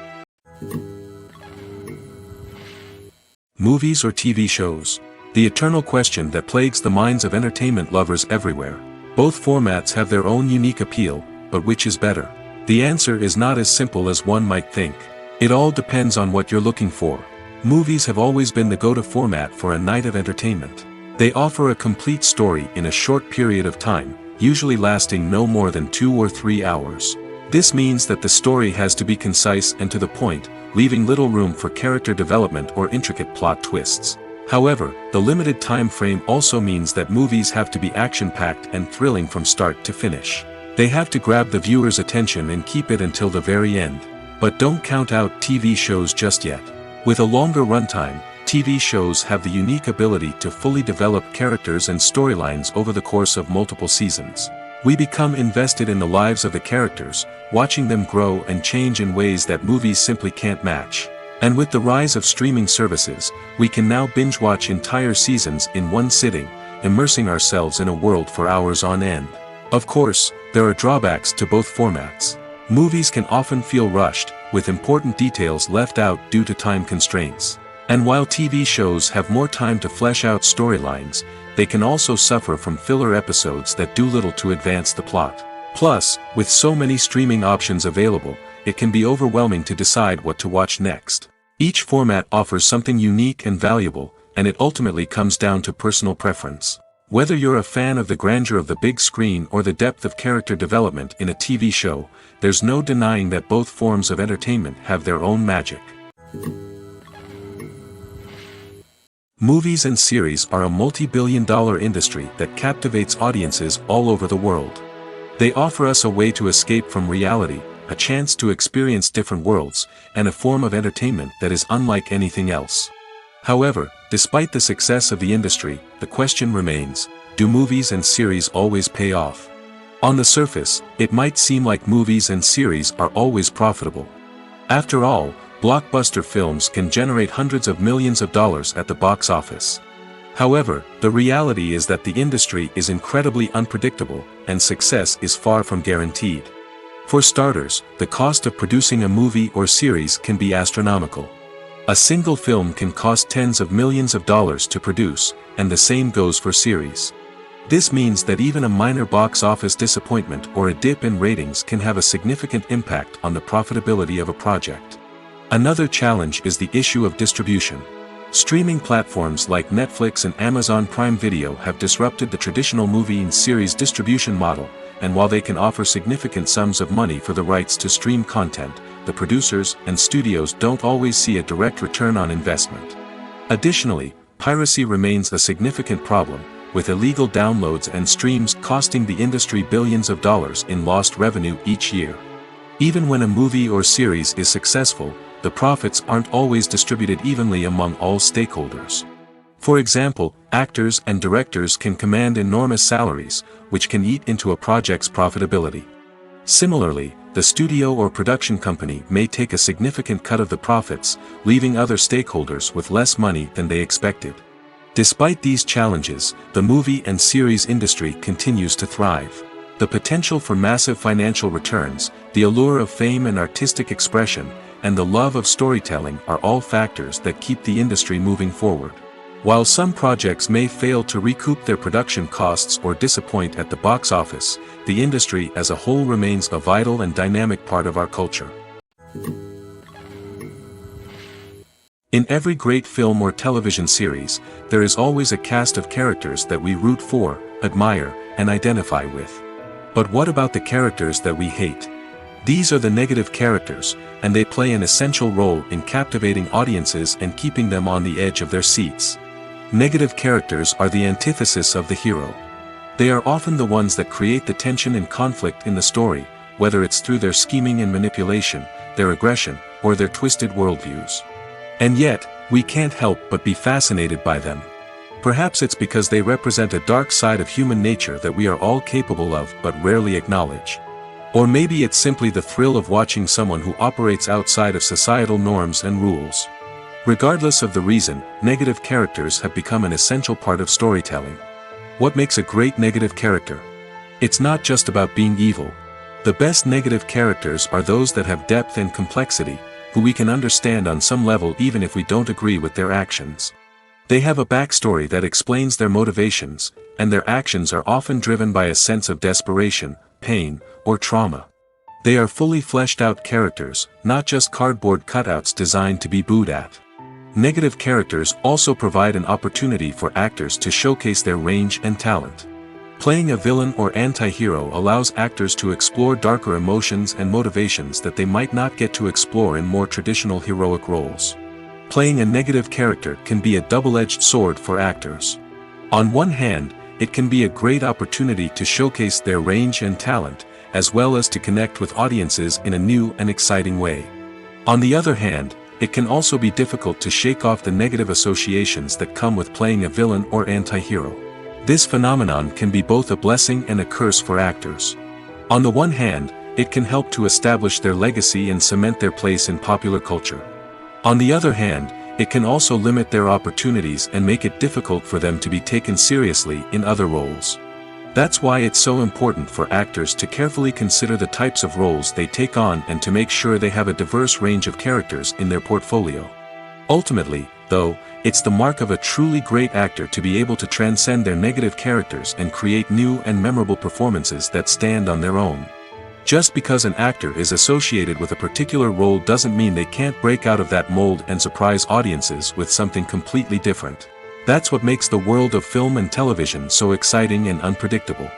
Movies or TV shows? The eternal question that plagues the minds of entertainment lovers everywhere. Both formats have their own unique appeal, but which is better? The answer is not as simple as one might think. It all depends on what you're looking for. Movies have always been the go-to format for a night of entertainment. They offer a complete story in a short period of time, usually lasting no more than 2 or 3 hours. This means that the story has to be concise and to the point, leaving little room for character development or intricate plot twists. However, the limited time frame also means that movies have to be action-packed and thrilling from start to finish. They have to grab the viewer's attention and keep it until the very end. But don't count out TV shows just yet. With a longer runtime, TV shows have the unique ability to fully develop characters and storylines over the course of multiple seasons. We become invested in the lives of the characters, watching them grow and change in ways that movies simply can't match. And with the rise of streaming services, we can now binge-watch entire seasons in one sitting, immersing ourselves in a world for hours on end. Of course, there are drawbacks to both formats. Movies can often feel rushed, with important details left out due to time constraints. And while TV shows have more time to flesh out storylines, they can also suffer from filler episodes that do little to advance the plot. Plus, with so many streaming options available, it can be overwhelming to decide what to watch next. Each format offers something unique and valuable, and it ultimately comes down to personal preference. Whether you're a fan of the grandeur of the big screen or the depth of character development in a TV show, there's no denying that both forms of entertainment have their own magic. Movies and series are a multi-billion-dollar industry that captivates audiences all over the world. They offer us a way to escape from reality, a chance to experience different worlds, and a form of entertainment that is unlike anything else. However, despite the success of the industry, the question remains, do movies and series always pay off? On the surface, it might seem like movies and series are always profitable. After all, blockbuster films can generate hundreds of millions of dollars at the box office. However, the reality is that the industry is incredibly unpredictable, and success is far from guaranteed. For starters, the cost of producing a movie or series can be astronomical. A single film can cost tens of millions of dollars to produce, and the same goes for series. This means that even a minor box office disappointment or a dip in ratings can have a significant impact on the profitability of a project. Another challenge is the issue of distribution. Streaming platforms like Netflix and Amazon Prime Video have disrupted the traditional movie and series distribution model, and while they can offer significant sums of money for the rights to stream content, the producers and studios don't always see a direct return on investment. Additionally, piracy remains a significant problem, with illegal downloads and streams costing the industry billions of dollars in lost revenue each year. Even when a movie or series is successful, the profits aren't always distributed evenly among all stakeholders. For example, actors and directors can command enormous salaries, which can eat into a project's profitability. Similarly, the studio or production company may take a significant cut of the profits, leaving other stakeholders with less money than they expected. Despite these challenges, the movie and series industry continues to thrive. The potential for massive financial returns, the allure of fame and artistic expression, and the love of storytelling are all factors that keep the industry moving forward. While some projects may fail to recoup their production costs or disappoint at the box office, the industry as a whole remains a vital and dynamic part of our culture. In every great film or television series, there is always a cast of characters that we root for, admire, and identify with. But what about the characters that we hate? These are the negative characters, and they play an essential role in captivating audiences and keeping them on the edge of their seats. Negative characters are the antithesis of the hero. They are often the ones that create the tension and conflict in the story, whether it's through their scheming and manipulation, their aggression, or their twisted worldviews. And yet, we can't help but be fascinated by them. Perhaps it's because they represent a dark side of human nature that we are all capable of but rarely acknowledge. Or maybe it's simply the thrill of watching someone who operates outside of societal norms and rules. Regardless of the reason, negative characters have become an essential part of storytelling. What makes a great negative character? It's not just about being evil. The best negative characters are those that have depth and complexity, who we can understand on some level even if we don't agree with their actions. They have a backstory that explains their motivations, and their actions are often driven by a sense of desperation, pain, or trauma. They are fully fleshed out characters, not just cardboard cutouts designed to be booed at. Negative characters also provide an opportunity for actors to showcase their range and talent. Playing a villain or anti-hero allows actors to explore darker emotions and motivations that they might not get to explore in more traditional heroic roles. Playing a negative character can be a double-edged sword for actors. On one hand, it can be a great opportunity to showcase their range and talent, as well as to connect with audiences in a new and exciting way. On the other hand, it can also be difficult to shake off the negative associations that come with playing a villain or anti-hero. This phenomenon can be both a blessing and a curse for actors. On the one hand, it can help to establish their legacy and cement their place in popular culture. On the other hand, it can also limit their opportunities and make it difficult for them to be taken seriously in other roles. That's why it's so important for actors to carefully consider the types of roles they take on and to make sure they have a diverse range of characters in their portfolio. Ultimately, though, it's the mark of a truly great actor to be able to transcend their negative characters and create new and memorable performances that stand on their own. Just because an actor is associated with a particular role doesn't mean they can't break out of that mold and surprise audiences with something completely different. That's what makes the world of film and television so exciting and unpredictable.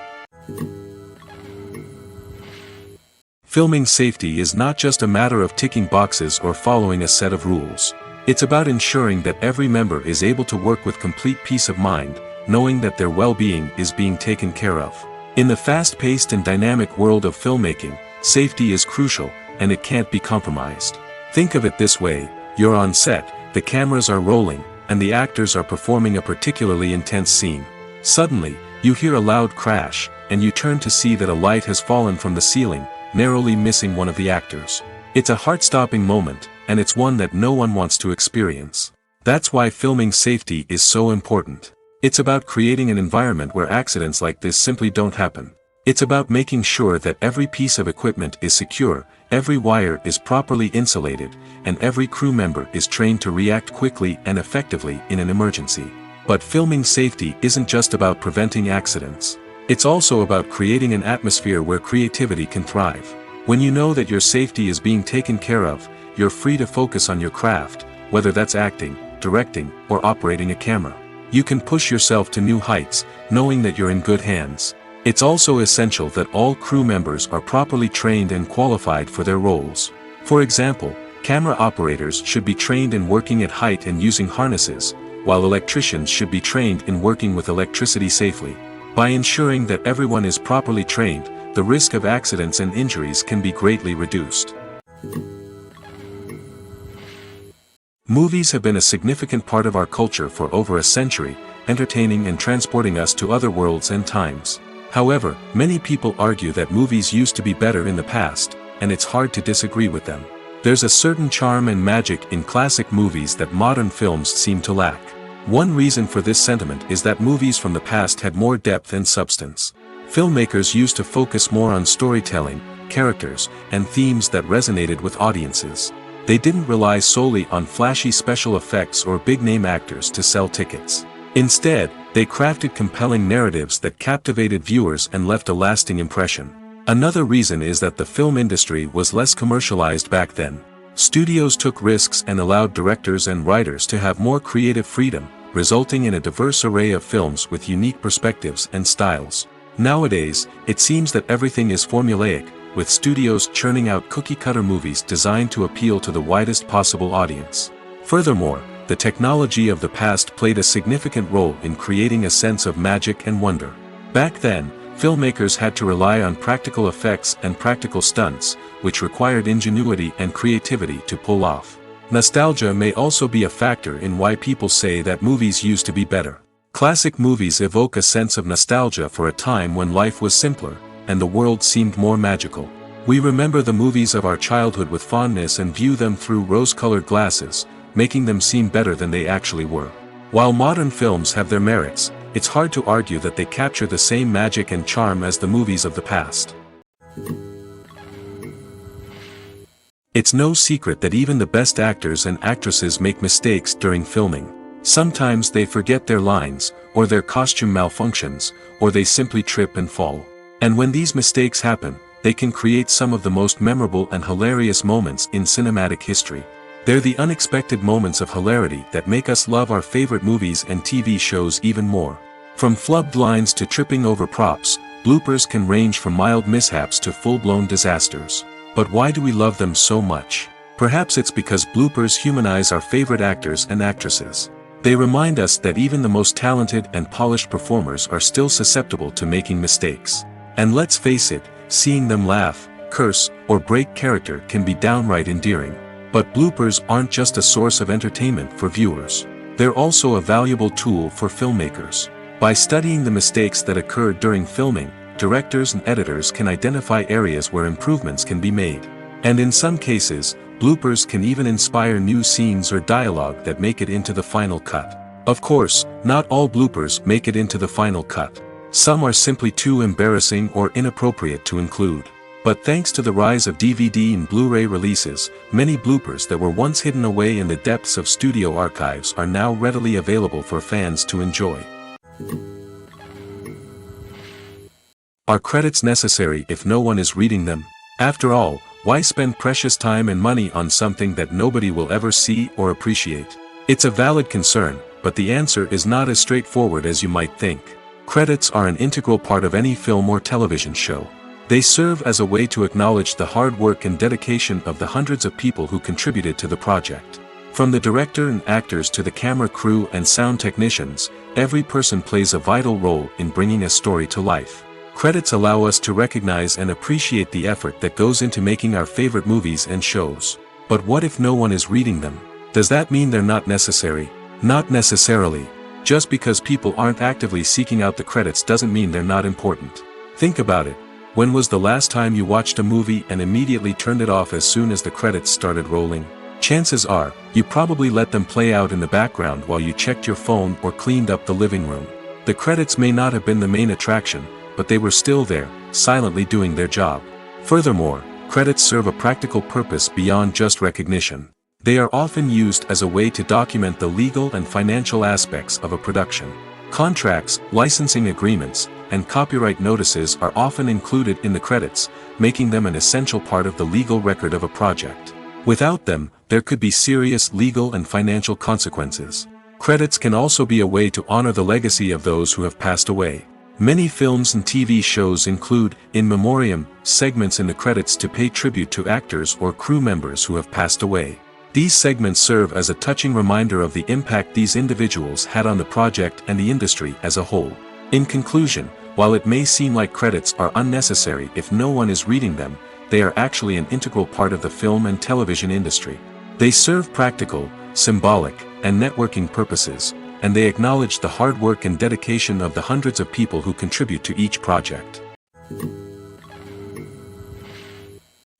Filming safety is not just a matter of ticking boxes or following a set of rules. It's about ensuring that every member is able to work with complete peace of mind, knowing that their well-being is being taken care of. In the fast-paced and dynamic world of filmmaking, safety is crucial, and it can't be compromised. Think of it this way: you're on set, the cameras are rolling, and the actors are performing a particularly intense scene. Suddenly, you hear a loud crash, and you turn to see that a light has fallen from the ceiling, narrowly missing one of the actors. It's a heart-stopping moment, and it's one that no one wants to experience. That's why filming safety is so important. It's about creating an environment where accidents like this simply don't happen. It's about making sure that every piece of equipment is secure, every wire is properly insulated, and every crew member is trained to react quickly and effectively in an emergency. But filming safety isn't just about preventing accidents. It's also about creating an atmosphere where creativity can thrive. When you know that your safety is being taken care of, you're free to focus on your craft, whether that's acting, directing, or operating a camera. You can push yourself to new heights, knowing that you're in good hands. It's also essential that all crew members are properly trained and qualified for their roles. For example, camera operators should be trained in working at height and using harnesses, while electricians should be trained in working with electricity safely. By ensuring that everyone is properly trained, the risk of accidents and injuries can be greatly reduced. Movies have been a significant part of our culture for over a century, entertaining and transporting us to other worlds and times. However, many people argue that movies used to be better in the past, and it's hard to disagree with them. There's a certain charm and magic in classic movies that modern films seem to lack. One reason for this sentiment is that movies from the past had more depth and substance. Filmmakers used to focus more on storytelling, characters, and themes that resonated with audiences. They didn't rely solely on flashy special effects or big-name actors to sell tickets. Instead, they crafted compelling narratives that captivated viewers and left a lasting impression. Another reason is that the film industry was less commercialized back then. Studios took risks and allowed directors and writers to have more creative freedom, resulting in a diverse array of films with unique perspectives and styles. Nowadays, it seems that everything is formulaic, with studios churning out cookie-cutter movies designed to appeal to the widest possible audience. Furthermore, the technology of the past played a significant role in creating a sense of magic and wonder. Back then, filmmakers had to rely on practical effects and practical stunts, which required ingenuity and creativity to pull off. Nostalgia may also be a factor in why people say that movies used to be better. Classic movies evoke a sense of nostalgia for a time when life was simpler, and the world seemed more magical. We remember the movies of our childhood with fondness and view them through rose-colored glasses, making them seem better than they actually were. While modern films have their merits, it's hard to argue that they capture the same magic and charm as the movies of the past. It's no secret that even the best actors and actresses make mistakes during filming. Sometimes they forget their lines, or their costume malfunctions, or they simply trip and fall. And when these mistakes happen, they can create some of the most memorable and hilarious moments in cinematic history. They're the unexpected moments of hilarity that make us love our favorite movies and TV shows even more. From flubbed lines to tripping over props, bloopers can range from mild mishaps to full-blown disasters. But why do we love them so much? Perhaps it's because bloopers humanize our favorite actors and actresses. They remind us that even the most talented and polished performers are still susceptible to making mistakes. And let's face it, seeing them laugh, curse, or break character can be downright endearing. But bloopers aren't just a source of entertainment for viewers. They're also a valuable tool for filmmakers. By studying the mistakes that occur during filming, directors and editors can identify areas where improvements can be made. And in some cases, bloopers can even inspire new scenes or dialogue that make it into the final cut. Of course, not all bloopers make it into the final cut. Some are simply too embarrassing or inappropriate to include. But thanks to the rise of DVD and Blu-ray releases, many bloopers that were once hidden away in the depths of studio archives are now readily available for fans to enjoy. Are credits necessary if no one is reading them? After all, why spend precious time and money on something that nobody will ever see or appreciate? It's a valid concern, but the answer is not as straightforward as you might think. Credits are an integral part of any film or television show. They serve as a way to acknowledge the hard work and dedication of the hundreds of people who contributed to the project. From the director and actors to the camera crew and sound technicians, every person plays a vital role in bringing a story to life. Credits allow us to recognize and appreciate the effort that goes into making our favorite movies and shows. But what if no one is reading them? Does that mean they're not necessary? Not necessarily. Just because people aren't actively seeking out the credits doesn't mean they're not important. Think about it. When was the last time you watched a movie and immediately turned it off as soon as the credits started rolling? Chances are, you probably let them play out in the background while you checked your phone or cleaned up the living room. The credits may not have been the main attraction, but they were still there, silently doing their job. Furthermore, credits serve a practical purpose beyond just recognition. They are often used as a way to document the legal and financial aspects of a production. Contracts, licensing agreements, and copyright notices are often included in the credits, making them an essential part of the legal record of a project. Without them, there could be serious legal and financial consequences. Credits can also be a way to honor the legacy of those who have passed away. Many films and TV shows include, in memoriam, segments in the credits to pay tribute to actors or crew members who have passed away. These segments serve as a touching reminder of the impact these individuals had on the project and the industry as a whole. In conclusion, while it may seem like credits are unnecessary if no one is reading them, they are actually an integral part of the film and television industry. They serve practical, symbolic, and networking purposes, and they acknowledge the hard work and dedication of the hundreds of people who contribute to each project.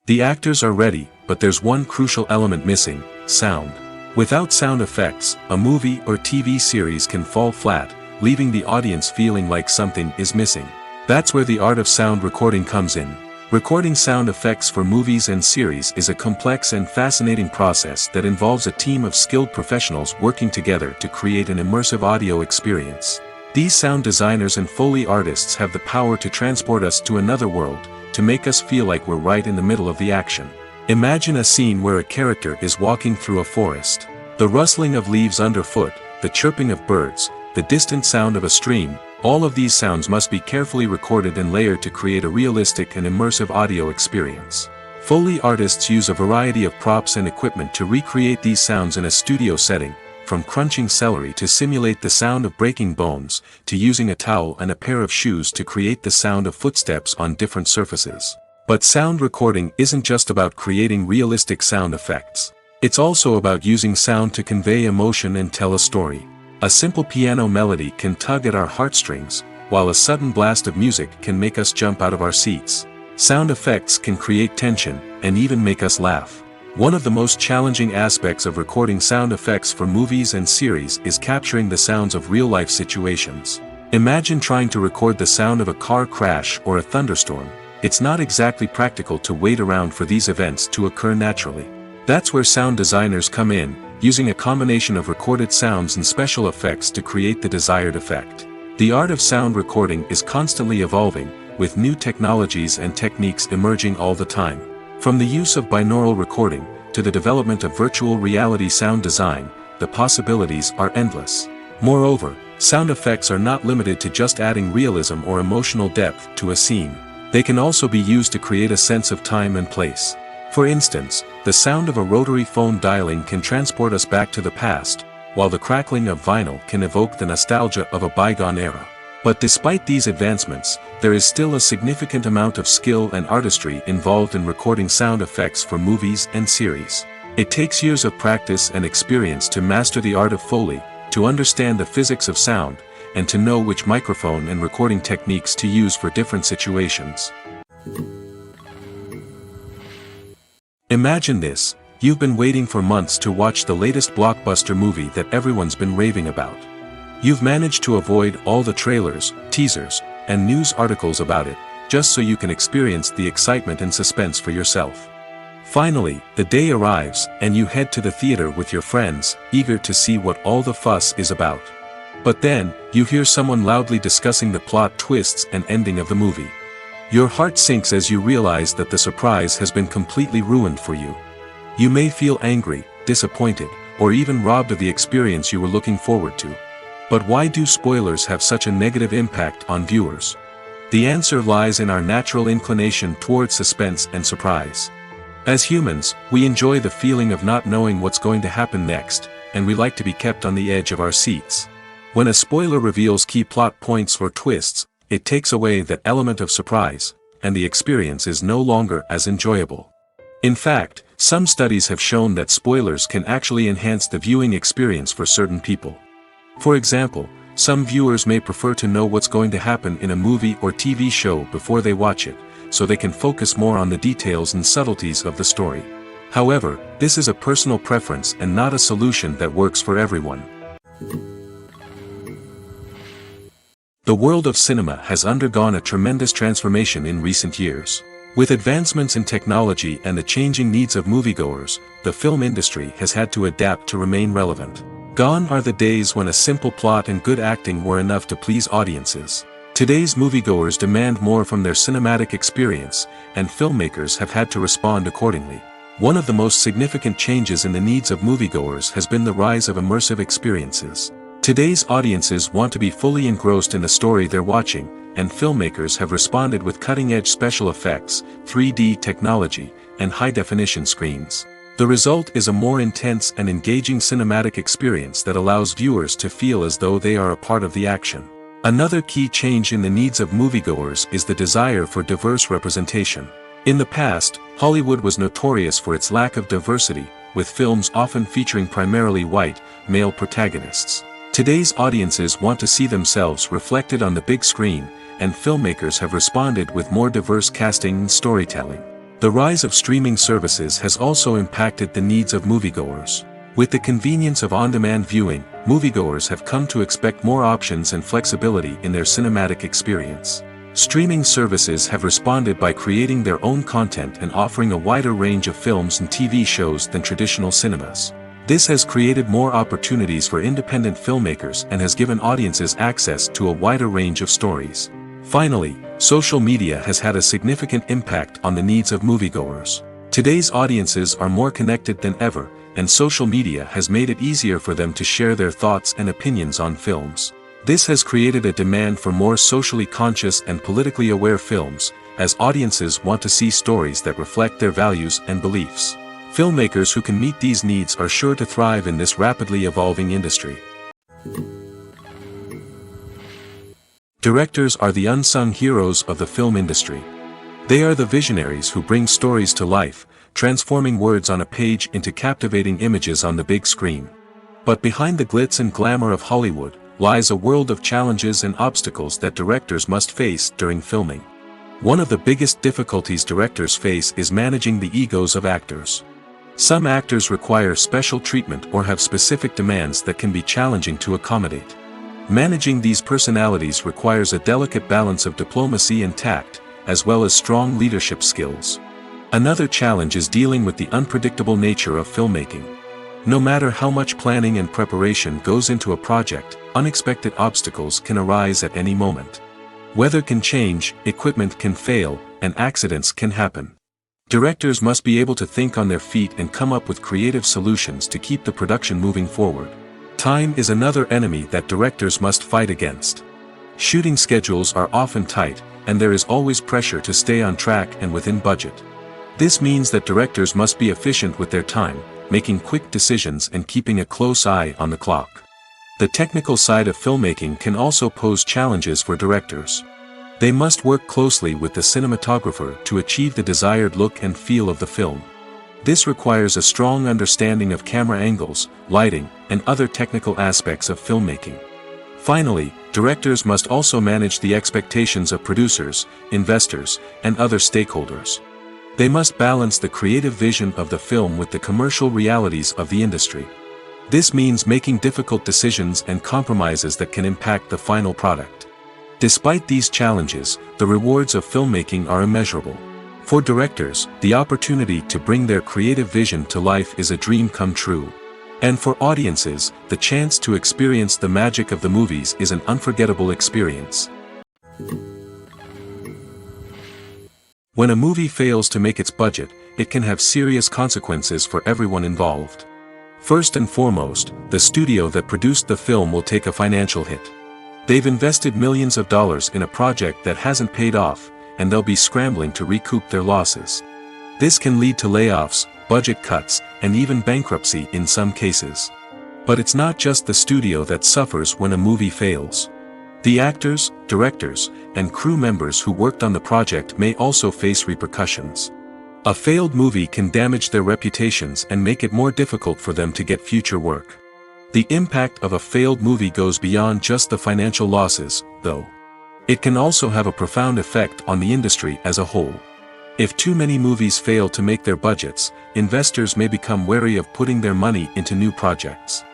The actors are ready, but there's one crucial element missing: sound. Without sound effects, a movie or TV series can fall flat, leaving the audience feeling like something is missing. That's where the art of sound recording comes in. Recording sound effects for movies and series is a complex and fascinating process that involves a team of skilled professionals working together to create an immersive audio experience. These sound designers and Foley artists have the power to transport us to another world, to make us feel like we're right in the middle of the action. Imagine a scene where a character is walking through a forest. The rustling of leaves underfoot, the chirping of birds, the distant sound of a stream, all of these sounds must be carefully recorded and layered to create a realistic and immersive audio experience. Foley artists use a variety of props and equipment to recreate these sounds in a studio setting, from crunching celery to simulate the sound of breaking bones, to using a towel and a pair of shoes to create the sound of footsteps on different surfaces. But sound recording isn't just about creating realistic sound effects. It's also about using sound to convey emotion and tell a story. A simple piano melody can tug at our heartstrings, while a sudden blast of music can make us jump out of our seats. Sound effects can create tension, and even make us laugh. One of the most challenging aspects of recording sound effects for movies and series is capturing the sounds of real-life situations. Imagine trying to record the sound of a car crash or a thunderstorm. It's not exactly practical to wait around for these events to occur naturally. That's where sound designers come in, using a combination of recorded sounds and special effects to create the desired effect. The art of sound recording is constantly evolving, with new technologies and techniques emerging all the time. From the use of binaural recording, to the development of virtual reality sound design, the possibilities are endless. Moreover, sound effects are not limited to just adding realism or emotional depth to a scene. They can also be used to create a sense of time and place. For instance, the sound of a rotary phone dialing can transport us back to the past, while the crackling of vinyl can evoke the nostalgia of a bygone era. But despite these advancements, there is still a significant amount of skill and artistry involved in recording sound effects for movies and series. It takes years of practice and experience to master the art of Foley, to understand the physics of sound, and to know which microphone and recording techniques to use for different situations. Imagine this: you've been waiting for months to watch the latest blockbuster movie that everyone's been raving about. You've managed to avoid all the trailers, teasers, and news articles about it, just so you can experience the excitement and suspense for yourself. Finally, the day arrives, and you head to the theater with your friends, eager to see what all the fuss is about. But then, you hear someone loudly discussing the plot twists and ending of the movie. Your heart sinks as you realize that the surprise has been completely ruined for you. You may feel angry, disappointed, or even robbed of the experience you were looking forward to. But why do spoilers have such a negative impact on viewers? The answer lies in our natural inclination toward suspense and surprise. As humans, we enjoy the feeling of not knowing what's going to happen next, and we like to be kept on the edge of our seats. When a spoiler reveals key plot points or twists, it takes away that element of surprise, and the experience is no longer as enjoyable. In fact, some studies have shown that spoilers can actually enhance the viewing experience for certain people. For example, some viewers may prefer to know what's going to happen in a movie or TV show before they watch it, so they can focus more on the details and subtleties of the story. However, this is a personal preference and not a solution that works for everyone. The world of cinema has undergone a tremendous transformation in recent years. With advancements in technology and the changing needs of moviegoers, the film industry has had to adapt to remain relevant. Gone are the days when a simple plot and good acting were enough to please audiences. Today's moviegoers demand more from their cinematic experience, and filmmakers have had to respond accordingly. One of the most significant changes in the needs of moviegoers has been the rise of immersive experiences. Today's audiences want to be fully engrossed in the story they're watching, and filmmakers have responded with cutting-edge special effects, 3D technology, and high-definition screens. The result is a more intense and engaging cinematic experience that allows viewers to feel as though they are a part of the action. Another key change in the needs of moviegoers is the desire for diverse representation. In the past, Hollywood was notorious for its lack of diversity, with films often featuring primarily white, male protagonists. Today's audiences want to see themselves reflected on the big screen, and filmmakers have responded with more diverse casting and storytelling. The rise of streaming services has also impacted the needs of moviegoers. With the convenience of on-demand viewing, moviegoers have come to expect more options and flexibility in their cinematic experience. Streaming services have responded by creating their own content and offering a wider range of films and TV shows than traditional cinemas. This has created more opportunities for independent filmmakers and has given audiences access to a wider range of stories. Finally, social media has had a significant impact on the needs of moviegoers. Today's audiences are more connected than ever, and social media has made it easier for them to share their thoughts and opinions on films. This has created a demand for more socially conscious and politically aware films, as audiences want to see stories that reflect their values and beliefs. Filmmakers who can meet these needs are sure to thrive in this rapidly evolving industry. Directors are the unsung heroes of the film industry. They are the visionaries who bring stories to life, transforming words on a page into captivating images on the big screen. But behind the glitz and glamour of Hollywood lies a world of challenges and obstacles that directors must face during filming. One of the biggest difficulties directors face is managing the egos of actors. Some actors require special treatment or have specific demands that can be challenging to accommodate. Managing these personalities requires a delicate balance of diplomacy and tact, as well as strong leadership skills. Another challenge is dealing with the unpredictable nature of filmmaking. No matter how much planning and preparation goes into a project, unexpected obstacles can arise at any moment. Weather can change, equipment can fail, and accidents can happen. Directors must be able to think on their feet and come up with creative solutions to keep the production moving forward. Time is another enemy that directors must fight against. Shooting schedules are often tight, and there is always pressure to stay on track and within budget. This means that directors must be efficient with their time, making quick decisions and keeping a close eye on the clock. The technical side of filmmaking can also pose challenges for directors. They must work closely with the cinematographer to achieve the desired look and feel of the film. This requires a strong understanding of camera angles, lighting, and other technical aspects of filmmaking. Finally, directors must also manage the expectations of producers, investors, and other stakeholders. They must balance the creative vision of the film with the commercial realities of the industry. This means making difficult decisions and compromises that can impact the final product. Despite these challenges, the rewards of filmmaking are immeasurable. For directors, the opportunity to bring their creative vision to life is a dream come true. And for audiences, the chance to experience the magic of the movies is an unforgettable experience. When a movie fails to make its budget, it can have serious consequences for everyone involved. First and foremost, the studio that produced the film will take a financial hit. They've invested millions of dollars in a project that hasn't paid off, and they'll be scrambling to recoup their losses. This can lead to layoffs, budget cuts, and even bankruptcy in some cases. But it's not just the studio that suffers when a movie fails. The actors, directors, and crew members who worked on the project may also face repercussions. A failed movie can damage their reputations and make it more difficult for them to get future work. The impact of a failed movie goes beyond just the financial losses, though. It can also have a profound effect on the industry as a whole. If too many movies fail to make their budgets, investors may become wary of putting their money into new projects.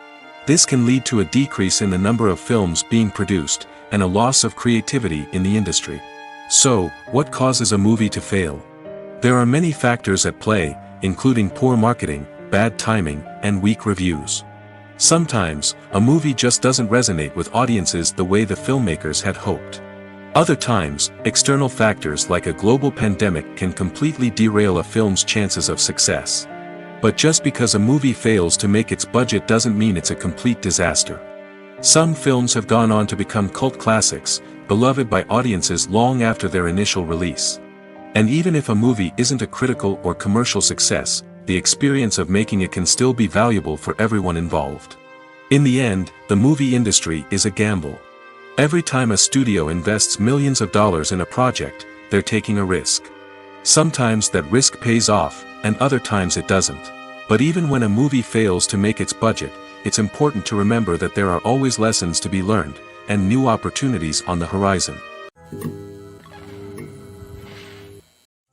This can lead to a decrease in the number of films being produced, and a loss of creativity in the industry. So, what causes a movie to fail? There are many factors at play, including poor marketing, bad timing, and weak reviews. Sometimes, a movie just doesn't resonate with audiences the way the filmmakers had hoped. Other times, external factors like a global pandemic can completely derail a film's chances of success. But just because a movie fails to make its budget doesn't mean it's a complete disaster. Some films have gone on to become cult classics, beloved by audiences long after their initial release. And even if a movie isn't a critical or commercial success, the experience of making it can still be valuable for everyone involved. In the end, the movie industry is a gamble. Every time a studio invests millions of dollars in a project, they're taking a risk. Sometimes that risk pays off, and other times it doesn't. But even when a movie fails to make its budget, it's important to remember that there are always lessons to be learned, and new opportunities on the horizon.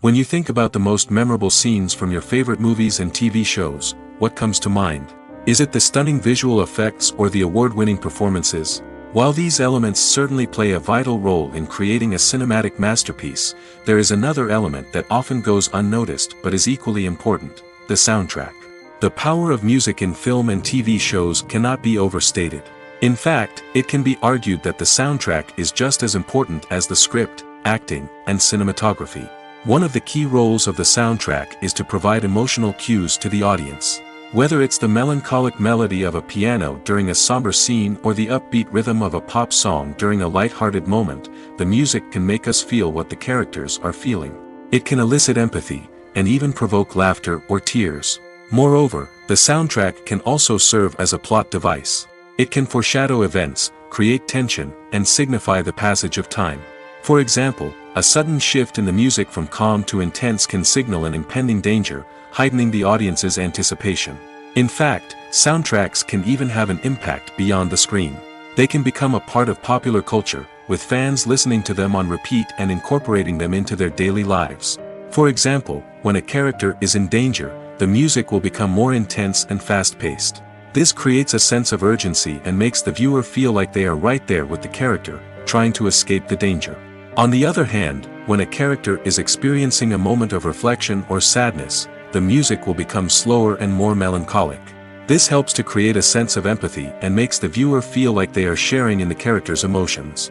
When you think about the most memorable scenes from your favorite movies and TV shows, what comes to mind? Is it the stunning visual effects or the award-winning performances? While these elements certainly play a vital role in creating a cinematic masterpiece, there is another element that often goes unnoticed but is equally important: the soundtrack. The power of music in film and TV shows cannot be overstated. In fact, it can be argued that the soundtrack is just as important as the script, acting, and cinematography. One of the key roles of the soundtrack is to provide emotional cues to the audience. Whether it's the melancholic melody of a piano during a somber scene or the upbeat rhythm of a pop song during a light-hearted moment, the music can make us feel what the characters are feeling. It can elicit empathy, and even provoke laughter or tears. Moreover, the soundtrack can also serve as a plot device. It can foreshadow events, create tension, and signify the passage of time. For example, a sudden shift in the music from calm to intense can signal an impending danger, heightening the audience's anticipation. In fact, soundtracks can even have an impact beyond the screen. They can become a part of popular culture, with fans listening to them on repeat and incorporating them into their daily lives. For example, when a character is in danger, the music will become more intense and fast-paced. This creates a sense of urgency and makes the viewer feel like they are right there with the character, trying to escape the danger. On the other hand, when a character is experiencing a moment of reflection or sadness, the music will become slower and more melancholic. This helps to create a sense of empathy and makes the viewer feel like they are sharing in the character's emotions.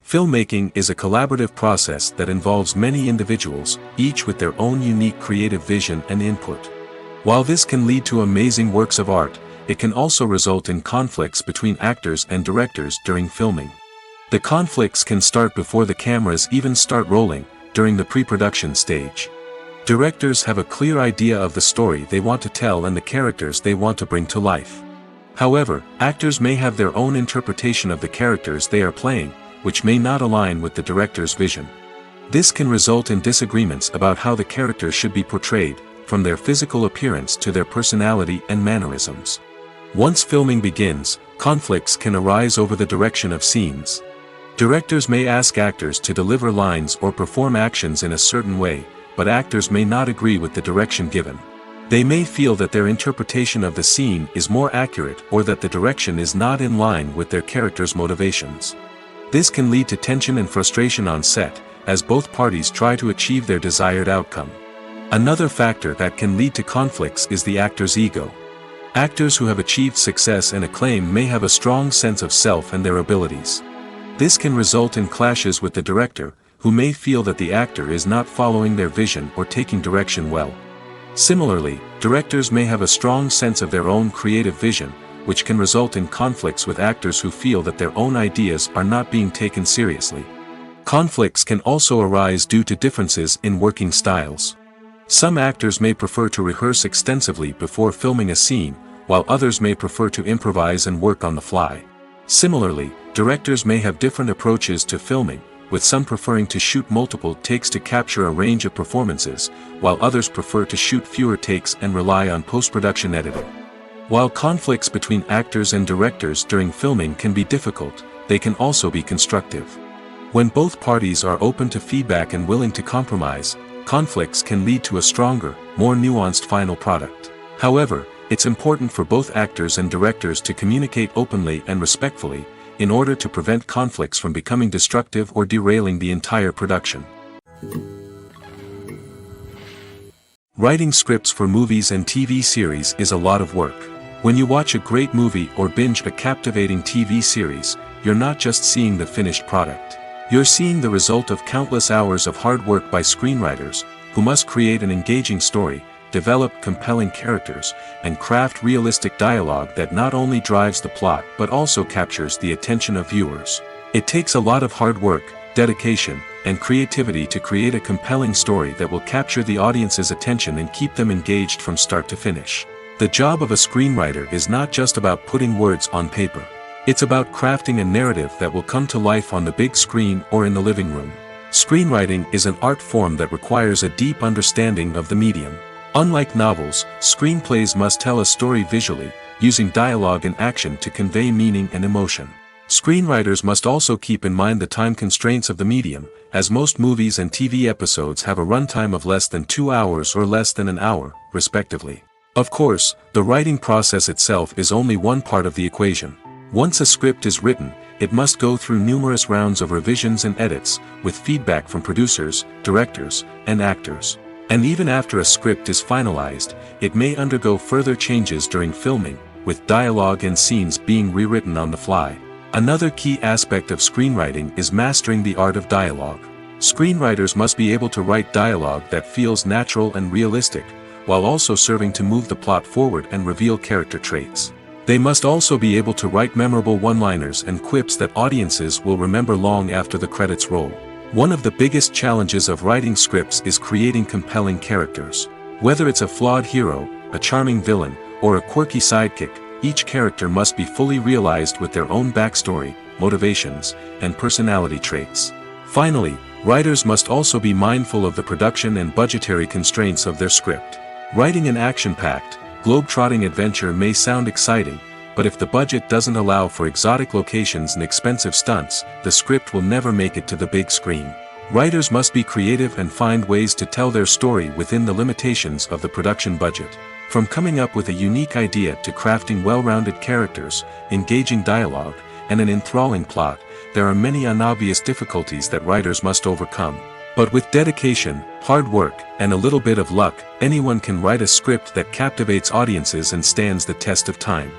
Filmmaking is a collaborative process that involves many individuals, each with their own unique creative vision and input. While this can lead to amazing works of art, it can also result in conflicts between actors and directors during filming. The conflicts can start before the cameras even start rolling, during the pre-production stage. Directors have a clear idea of the story they want to tell and the characters they want to bring to life. However, actors may have their own interpretation of the characters they are playing, which may not align with the director's vision. This can result in disagreements about how the characters should be portrayed, from their physical appearance to their personality and mannerisms. Once filming begins, conflicts can arise over the direction of scenes. Directors may ask actors to deliver lines or perform actions in a certain way, but actors may not agree with the direction given. They may feel that their interpretation of the scene is more accurate or that the direction is not in line with their character's motivations. This can lead to tension and frustration on set, as both parties try to achieve their desired outcome. Another factor that can lead to conflicts is the actor's ego. Actors who have achieved success and acclaim may have a strong sense of self and their abilities. This can result in clashes with the director, who may feel that the actor is not following their vision or taking direction well. Similarly, directors may have a strong sense of their own creative vision, which can result in conflicts with actors who feel that their own ideas are not being taken seriously. Conflicts can also arise due to differences in working styles. Some actors may prefer to rehearse extensively before filming a scene, while others may prefer to improvise and work on the fly. Similarly, directors may have different approaches to filming, with some preferring to shoot multiple takes to capture a range of performances, while others prefer to shoot fewer takes and rely on post-production editing. While conflicts between actors and directors during filming can be difficult, they can also be constructive. When both parties are open to feedback and willing to compromise, conflicts can lead to a stronger, more nuanced final product. However, it's important for both actors and directors to communicate openly and respectfully, in order to prevent conflicts from becoming destructive or derailing the entire production. Writing scripts for movies and TV series is a lot of work. When you watch a great movie or binge a captivating TV series, you're not just seeing the finished product. You're seeing the result of countless hours of hard work by screenwriters, who must create an engaging story, develop compelling characters, and craft realistic dialogue that not only drives the plot but also captures the attention of viewers. It takes a lot of hard work, dedication, and creativity to create a compelling story that will capture the audience's attention and keep them engaged from start to finish. The job of a screenwriter is not just about putting words on paper. It's about crafting a narrative that will come to life on the big screen or in the living room. Screenwriting is an art form that requires a deep understanding of the medium. Unlike novels, screenplays must tell a story visually, using dialogue and action to convey meaning and emotion. Screenwriters must also keep in mind the time constraints of the medium, as most movies and TV episodes have a runtime of less than 2 hours or less than an hour, respectively. Of course, the writing process itself is only one part of the equation. Once a script is written, it must go through numerous rounds of revisions and edits, with feedback from producers, directors, and actors. And even after a script is finalized, it may undergo further changes during filming, with dialogue and scenes being rewritten on the fly. Another key aspect of screenwriting is mastering the art of dialogue. Screenwriters must be able to write dialogue that feels natural and realistic, while also serving to move the plot forward and reveal character traits. They must also be able to write memorable one-liners and quips that audiences will remember long after the credits roll. One of the biggest challenges of writing scripts is creating compelling characters. Whether it's a flawed hero, a charming villain, or a quirky sidekick, each character must be fully realized with their own backstory, motivations, and personality traits. Finally, writers must also be mindful of the production and budgetary constraints of their script. Writing an action-packed, globe-trotting adventure may sound exciting, but if the budget doesn't allow for exotic locations and expensive stunts, the script will never make it to the big screen. Writers must be creative and find ways to tell their story within the limitations of the production budget. From coming up with a unique idea to crafting well-rounded characters, engaging dialogue, and an enthralling plot, there are many unobvious difficulties that writers must overcome. But with dedication, hard work, and a little bit of luck, anyone can write a script that captivates audiences and stands the test of time.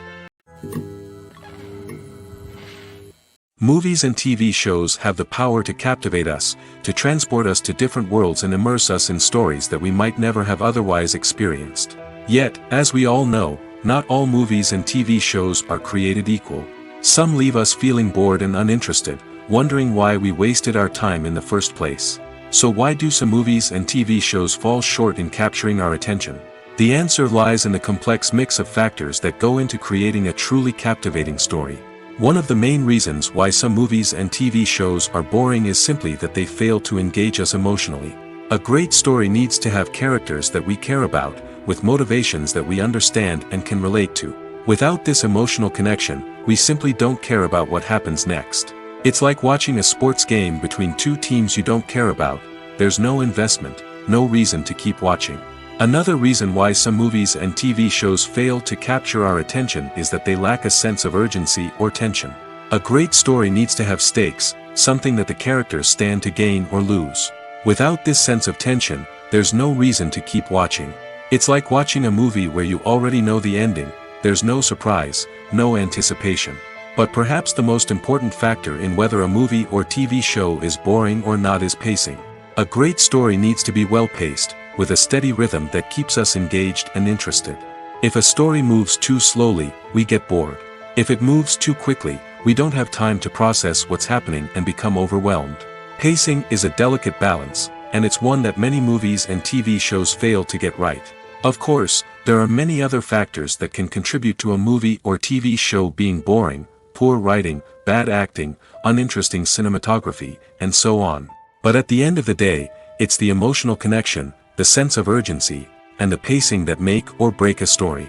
Movies and TV shows have the power to captivate us, to transport us to different worlds and immerse us in stories that we might never have otherwise experienced. Yet, as we all know, not all movies and TV shows are created equal. Some leave us feeling bored and uninterested, wondering why we wasted our time in the first place. So why do some movies and TV shows fall short in capturing our attention? The answer lies in the complex mix of factors that go into creating a truly captivating story. One of the main reasons why some movies and TV shows are boring is simply that they fail to engage us emotionally. A great story needs to have characters that we care about, with motivations that we understand and can relate to. Without this emotional connection, we simply don't care about what happens next. It's like watching a sports game between two teams you don't care about. There's no investment, no reason to keep watching. Another reason why some movies and TV shows fail to capture our attention is that they lack a sense of urgency or tension. A great story needs to have stakes, something that the characters stand to gain or lose. Without this sense of tension, there's no reason to keep watching. It's like watching a movie where you already know the ending. There's no surprise, no anticipation. But perhaps the most important factor in whether a movie or TV show is boring or not is pacing. A great story needs to be well-paced, with a steady rhythm that keeps us engaged and interested. If a story moves too slowly, we get bored. If it moves too quickly, we don't have time to process what's happening and become overwhelmed. Pacing is a delicate balance, and it's one that many movies and TV shows fail to get right. Of course, there are many other factors that can contribute to a movie or TV show being boring: poor writing, bad acting, uninteresting cinematography, and so on. But at the end of the day, it's the emotional connection, the sense of urgency, and the pacing that make or break a story.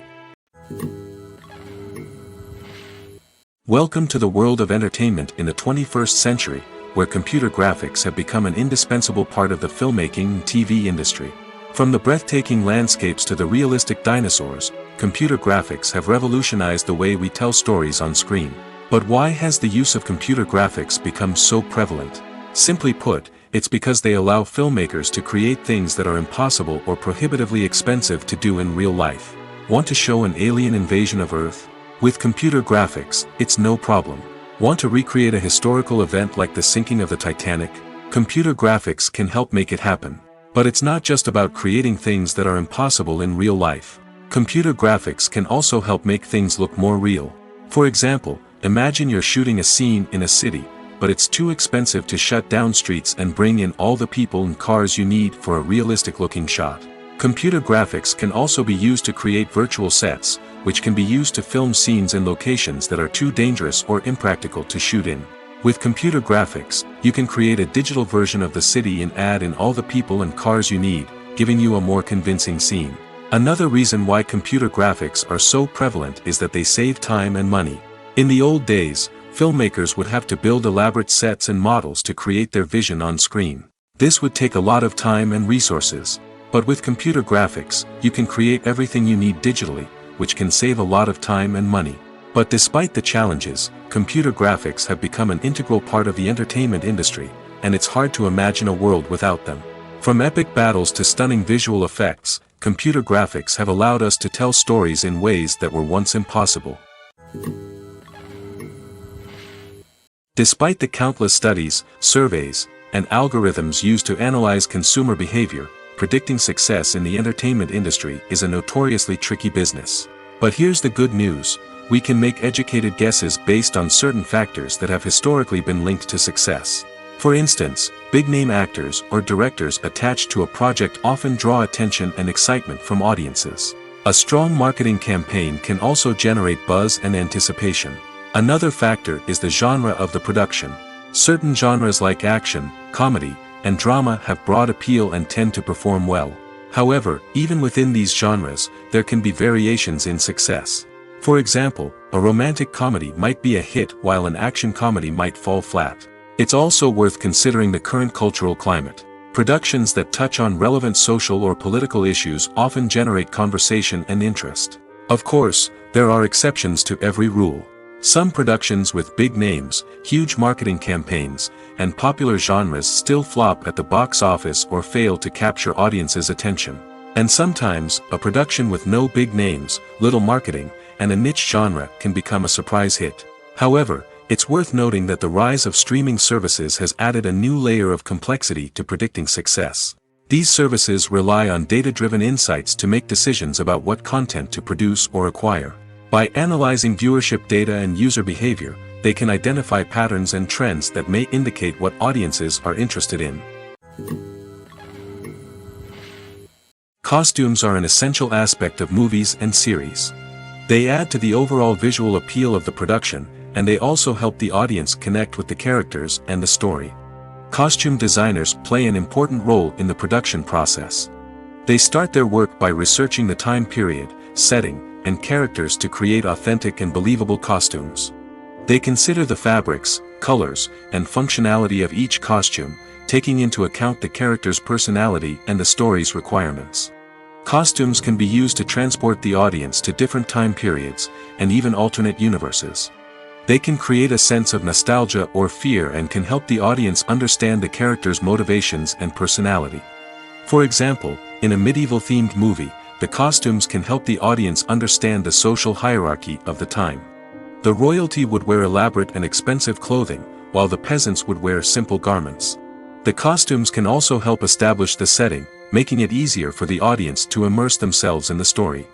Welcome to the world of entertainment in the 21st century, where computer graphics have become an indispensable part of the filmmaking and TV industry. From the breathtaking landscapes to the realistic dinosaurs, computer graphics have revolutionized the way we tell stories on screen. But why has the use of computer graphics become so prevalent? Simply put, it's because they allow filmmakers to create things that are impossible or prohibitively expensive to do in real life. Want to show an alien invasion of Earth? With computer graphics, it's no problem. Want to recreate a historical event like the sinking of the Titanic? Computer graphics can help make it happen. But it's not just about creating things that are impossible in real life. Computer graphics can also help make things look more real. For example, imagine you're shooting a scene in a city, but it's too expensive to shut down streets and bring in all the people and cars you need for a realistic-looking shot. Computer graphics can also be used to create virtual sets, which can be used to film scenes in locations that are too dangerous or impractical to shoot in. With computer graphics, you can create a digital version of the city and add in all the people and cars you need, giving you a more convincing scene. Another reason why computer graphics are so prevalent is that they save time and money. In the old days, filmmakers would have to build elaborate sets and models to create their vision on screen. This would take a lot of time and resources. But with computer graphics, you can create everything you need digitally, which can save a lot of time and money. But despite the challenges, computer graphics have become an integral part of the entertainment industry, and it's hard to imagine a world without them. From epic battles to stunning visual effects, computer graphics have allowed us to tell stories in ways that were once impossible. Despite the countless studies, surveys, and algorithms used to analyze consumer behavior, predicting success in the entertainment industry is a notoriously tricky business. But here's the good news: we can make educated guesses based on certain factors that have historically been linked to success. For instance, big-name actors or directors attached to a project often draw attention and excitement from audiences. A strong marketing campaign can also generate buzz and anticipation. Another factor is the genre of the production. Certain genres like action, comedy, and drama have broad appeal and tend to perform well. However, even within these genres, there can be variations in success. For example, a romantic comedy might be a hit while an action comedy might fall flat. It's also worth considering the current cultural climate. Productions that touch on relevant social or political issues often generate conversation and interest. Of course, there are exceptions to every rule. Some productions with big names, huge marketing campaigns, and popular genres still flop at the box office or fail to capture audiences' attention. And sometimes, a production with no big names, little marketing, and a niche genre can become a surprise hit. However, it's worth noting that the rise of streaming services has added a new layer of complexity to predicting success. These services rely on data-driven insights to make decisions about what content to produce or acquire. By analyzing viewership data and user behavior, they can identify patterns and trends that may indicate what audiences are interested in. Costumes are an essential aspect of movies and series. They add to the overall visual appeal of the production, and they also help the audience connect with the characters and the story. Costume designers play an important role in the production process. They start their work by researching the time period, setting, and characters to create authentic and believable costumes. They consider the fabrics, colors, and functionality of each costume, taking into account the character's personality and the story's requirements. Costumes can be used to transport the audience to different time periods, and even alternate universes. They can create a sense of nostalgia or fear and can help the audience understand the character's motivations and personality. For example, in a medieval-themed movie, the costumes can help the audience understand the social hierarchy of the time. The royalty would wear elaborate and expensive clothing, while the peasants would wear simple garments. The costumes can also help establish the setting, making it easier for the audience to immerse themselves in the story.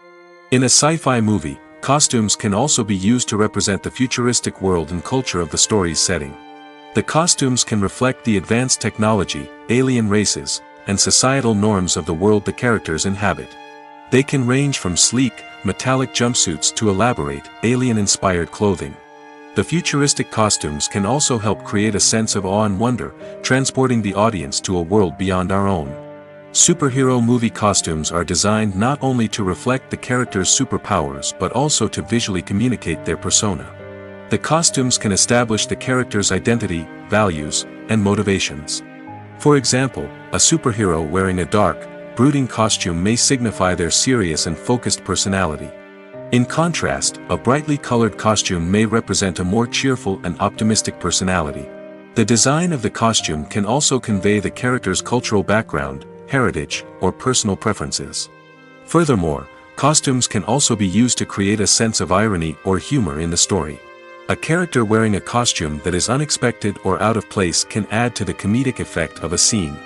In a sci-fi movie, costumes can also be used to represent the futuristic world and culture of the story's setting. The costumes can reflect the advanced technology, alien races, and societal norms of the world the characters inhabit. They can range from sleek, metallic jumpsuits to elaborate, alien-inspired clothing. The futuristic costumes can also help create a sense of awe and wonder, transporting the audience to a world beyond our own. Superhero movie costumes are designed not only to reflect the character's superpowers but also to visually communicate their persona. The costumes can establish the character's identity, values, and motivations. For example, a superhero wearing a dark, brooding costume may signify their serious and focused personality. In contrast, a brightly colored costume may represent a more cheerful and optimistic personality. The design of the costume can also convey the character's cultural background, heritage, or personal preferences. Furthermore, costumes can also be used to create a sense of irony or humor in the story. A character wearing a costume that is unexpected or out of place can add to the comedic effect of a scene.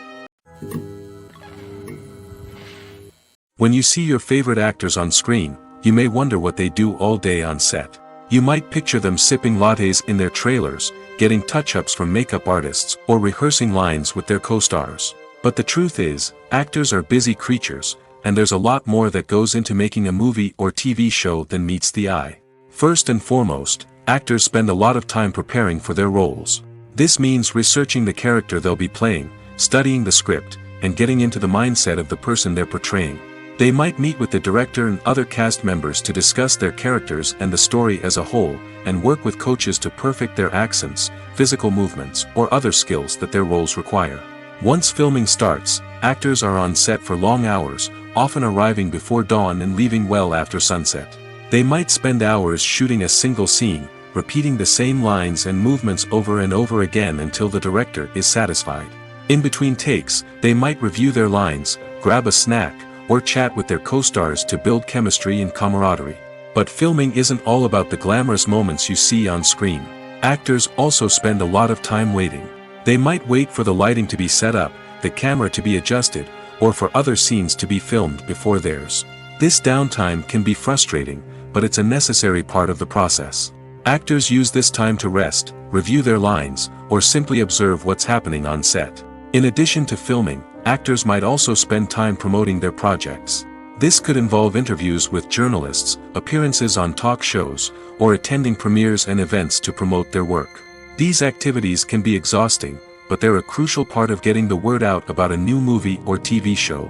When you see your favorite actors on screen, you may wonder what they do all day on set. You might picture them sipping lattes in their trailers, getting touch-ups from makeup artists, or rehearsing lines with their co-stars. But the truth is, actors are busy creatures, and there's a lot more that goes into making a movie or TV show than meets the eye. First and foremost, actors spend a lot of time preparing for their roles. This means researching the character they'll be playing, studying the script, and getting into the mindset of the person they're portraying. They might meet with the director and other cast members to discuss their characters and the story as a whole, and work with coaches to perfect their accents, physical movements, or other skills that their roles require. Once filming starts, actors are on set for long hours, often arriving before dawn and leaving well after sunset. They might spend hours shooting a single scene, repeating the same lines and movements over and over again until the director is satisfied. In between takes, they might review their lines, grab a snack, or chat with their co-stars to build chemistry and camaraderie. But filming isn't all about the glamorous moments you see on screen. Actors also spend a lot of time waiting. They might wait for the lighting to be set up, the camera to be adjusted, or for other scenes to be filmed before theirs. This downtime can be frustrating, but it's a necessary part of the process. Actors use this time to rest, review their lines, or simply observe what's happening on set. In addition to filming, actors might also spend time promoting their projects. This could involve interviews with journalists, appearances on talk shows, or attending premieres and events to promote their work. These activities can be exhausting, but they're a crucial part of getting the word out about a new movie or TV show.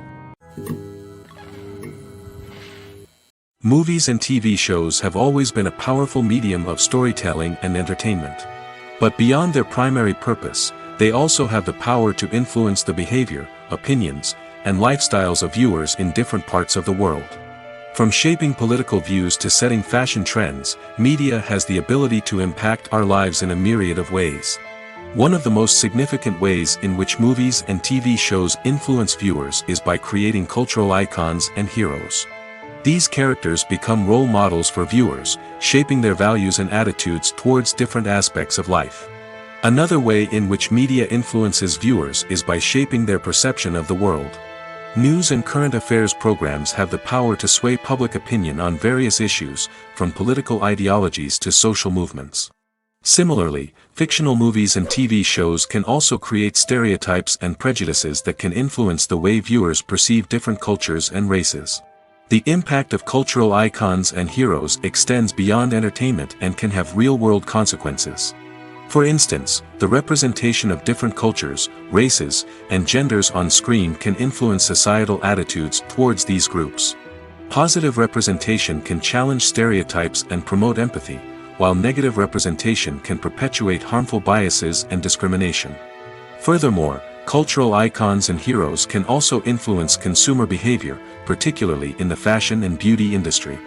Movies and TV shows have always been a powerful medium of storytelling and entertainment. But beyond their primary purpose, they also have the power to influence the behavior, opinions, and lifestyles of viewers in different parts of the world. From shaping political views to setting fashion trends, media has the ability to impact our lives in a myriad of ways. One of the most significant ways in which movies and TV shows influence viewers is by creating cultural icons and heroes. These characters become role models for viewers, shaping their values and attitudes towards different aspects of life. Another way in which media influences viewers is by shaping their perception of the world. News and current affairs programs have the power to sway public opinion on various issues, from political ideologies to social movements. Similarly, fictional movies and TV shows can also create stereotypes and prejudices that can influence the way viewers perceive different cultures and races. The impact of cultural icons and heroes extends beyond entertainment and can have real-world consequences. For instance, the representation of different cultures, races, and genders on screen can influence societal attitudes towards these groups. Positive representation can challenge stereotypes and promote empathy, while negative representation can perpetuate harmful biases and discrimination. Furthermore, cultural icons and heroes can also influence consumer behavior, particularly in the fashion and beauty industry.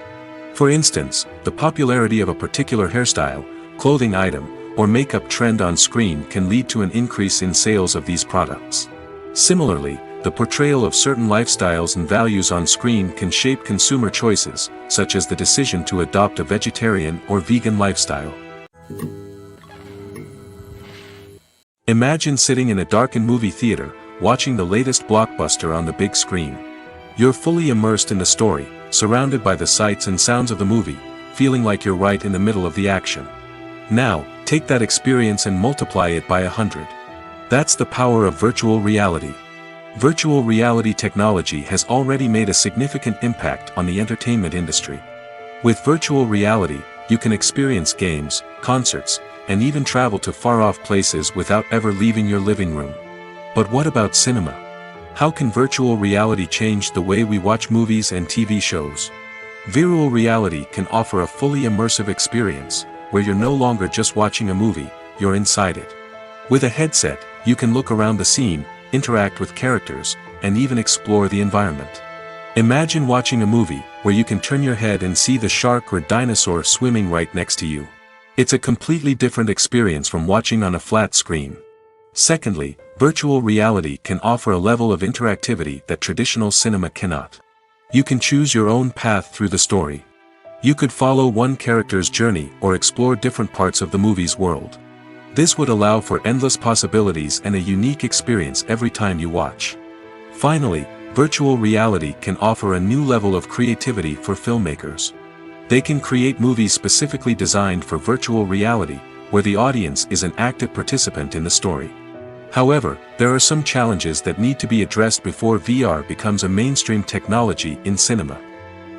For instance, the popularity of a particular hairstyle, clothing item, or makeup trend on screen can lead to an increase in sales of these products. Similarly, the portrayal of certain lifestyles and values on screen can shape consumer choices, such as the decision to adopt a vegetarian or vegan lifestyle. Imagine sitting in a darkened movie theater, watching the latest blockbuster on the big screen. You're fully immersed in the story, surrounded by the sights and sounds of the movie, feeling like you're right in the middle of the action. Now, take that experience and multiply it by 100. That's the power of virtual reality. Virtual reality technology has already made a significant impact on the entertainment industry. With virtual reality, you can experience games, concerts, and even travel to far-off places without ever leaving your living room. But what about cinema? How can virtual reality change the way we watch movies and TV shows? Virtual reality can offer a fully immersive experience, where you're no longer just watching a movie, you're inside it. With a headset, you can look around the scene, interact with characters, and even explore the environment. Imagine watching a movie where you can turn your head and see the shark or dinosaur swimming right next to you. It's a completely different experience from watching on a flat screen. Secondly, virtual reality can offer a level of interactivity that traditional cinema cannot. You can choose your own path through the story. You could follow one character's journey or explore different parts of the movie's world. This would allow for endless possibilities and a unique experience every time you watch. Finally, virtual reality can offer a new level of creativity for filmmakers. They can create movies specifically designed for virtual reality, where the audience is an active participant in the story. However, there are some challenges that need to be addressed before VR becomes a mainstream technology in cinema.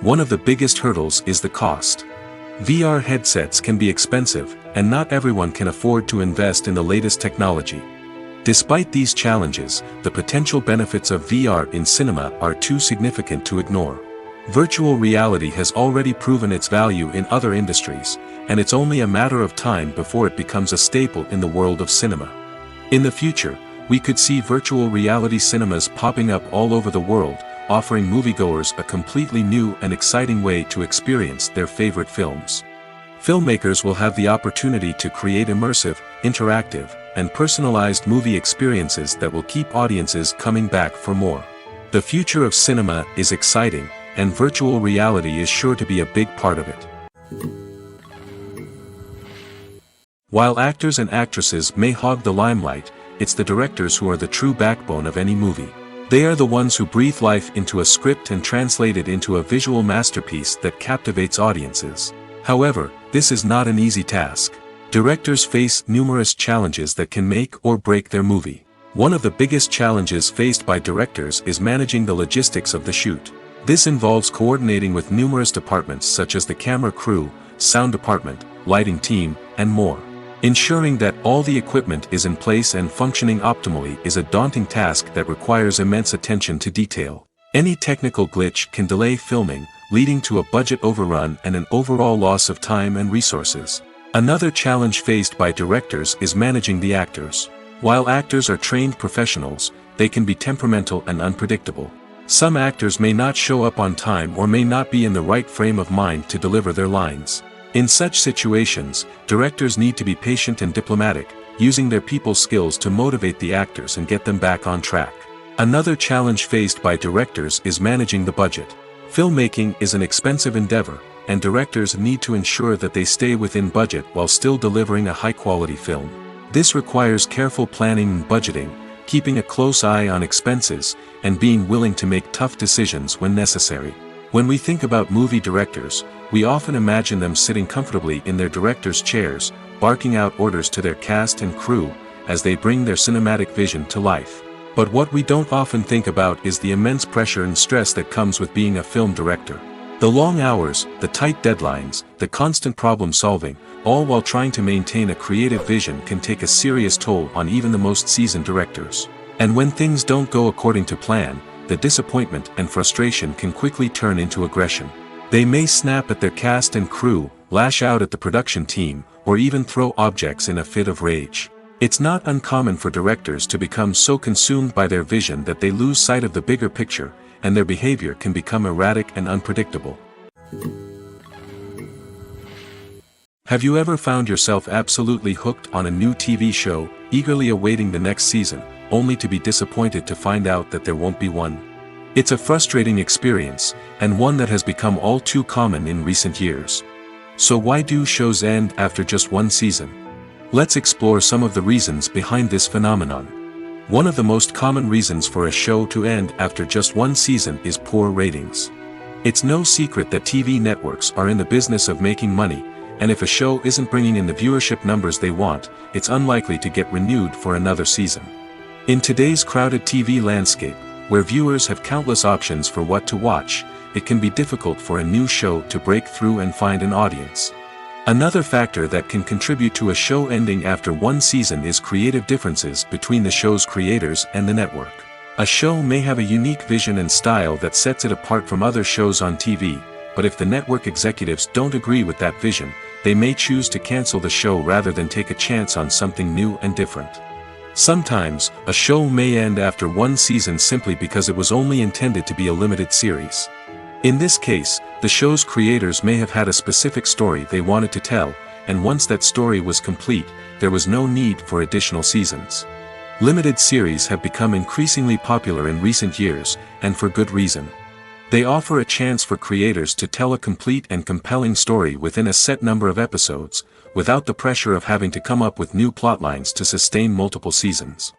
One of the biggest hurdles is the cost. VR headsets can be expensive, and not everyone can afford to invest in the latest technology. Despite these challenges, the potential benefits of VR in cinema are too significant to ignore. Virtual reality has already proven its value in other industries, and it's only a matter of time before it becomes a staple in the world of cinema. In the future, we could see virtual reality cinemas popping up all over the world, offering moviegoers a completely new and exciting way to experience their favorite films. Filmmakers will have the opportunity to create immersive, interactive, and personalized movie experiences that will keep audiences coming back for more. The future of cinema is exciting, and virtual reality is sure to be a big part of it. While actors and actresses may hog the limelight, it's the directors who are the true backbone of any movie. They are the ones who breathe life into a script and translate it into a visual masterpiece that captivates audiences. However, this is not an easy task. Directors face numerous challenges that can make or break their movie. One of the biggest challenges faced by directors is managing the logistics of the shoot. This involves coordinating with numerous departments such as the camera crew, sound department, lighting team, and more. Ensuring that all the equipment is in place and functioning optimally is a daunting task that requires immense attention to detail. Any technical glitch can delay filming, leading to a budget overrun and an overall loss of time and resources. Another challenge faced by directors is managing the actors. While actors are trained professionals, they can be temperamental and unpredictable. Some actors may not show up on time or may not be in the right frame of mind to deliver their lines. In such situations, directors need to be patient and diplomatic, using their people skills to motivate the actors and get them back on track. Another challenge faced by directors is managing the budget. Filmmaking is an expensive endeavor, and directors need to ensure that they stay within budget while still delivering a high-quality film. This requires careful planning and budgeting, keeping a close eye on expenses, and being willing to make tough decisions when necessary. When we think about movie directors, we often imagine them sitting comfortably in their director's chairs, barking out orders to their cast and crew, as they bring their cinematic vision to life. But what we don't often think about is the immense pressure and stress that comes with being a film director. The long hours, the tight deadlines, the constant problem solving, all while trying to maintain a creative vision can take a serious toll on even the most seasoned directors. And when things don't go according to plan, the disappointment and frustration can quickly turn into aggression. They may snap at their cast and crew, lash out at the production team, or even throw objects in a fit of rage. It's not uncommon for directors to become so consumed by their vision that they lose sight of the bigger picture, and their behavior can become erratic and unpredictable. Have you ever found yourself absolutely hooked on a new TV show, eagerly awaiting the next season, only to be disappointed to find out that there won't be one? It's a frustrating experience, and one that has become all too common in recent years. So why do shows end after just one season? Let's explore some of the reasons behind this phenomenon. One of the most common reasons for a show to end after just one season is poor ratings. It's no secret that TV networks are in the business of making money, and if a show isn't bringing in the viewership numbers they want, it's unlikely to get renewed for another season. In today's crowded TV landscape, where viewers have countless options for what to watch, it can be difficult for a new show to break through and find an audience. Another factor that can contribute to a show ending after one season is creative differences between the show's creators and the network. A show may have a unique vision and style that sets it apart from other shows on TV, but if the network executives don't agree with that vision, they may choose to cancel the show rather than take a chance on something new and different. Sometimes, a show may end after one season simply because it was only intended to be a limited series. In this case, the show's creators may have had a specific story they wanted to tell, and once that story was complete, there was no need for additional seasons. Limited series have become increasingly popular in recent years, and for good reason. They offer a chance for creators to tell a complete and compelling story within a set number of episodes, without the pressure of having to come up with new plotlines to sustain multiple seasons.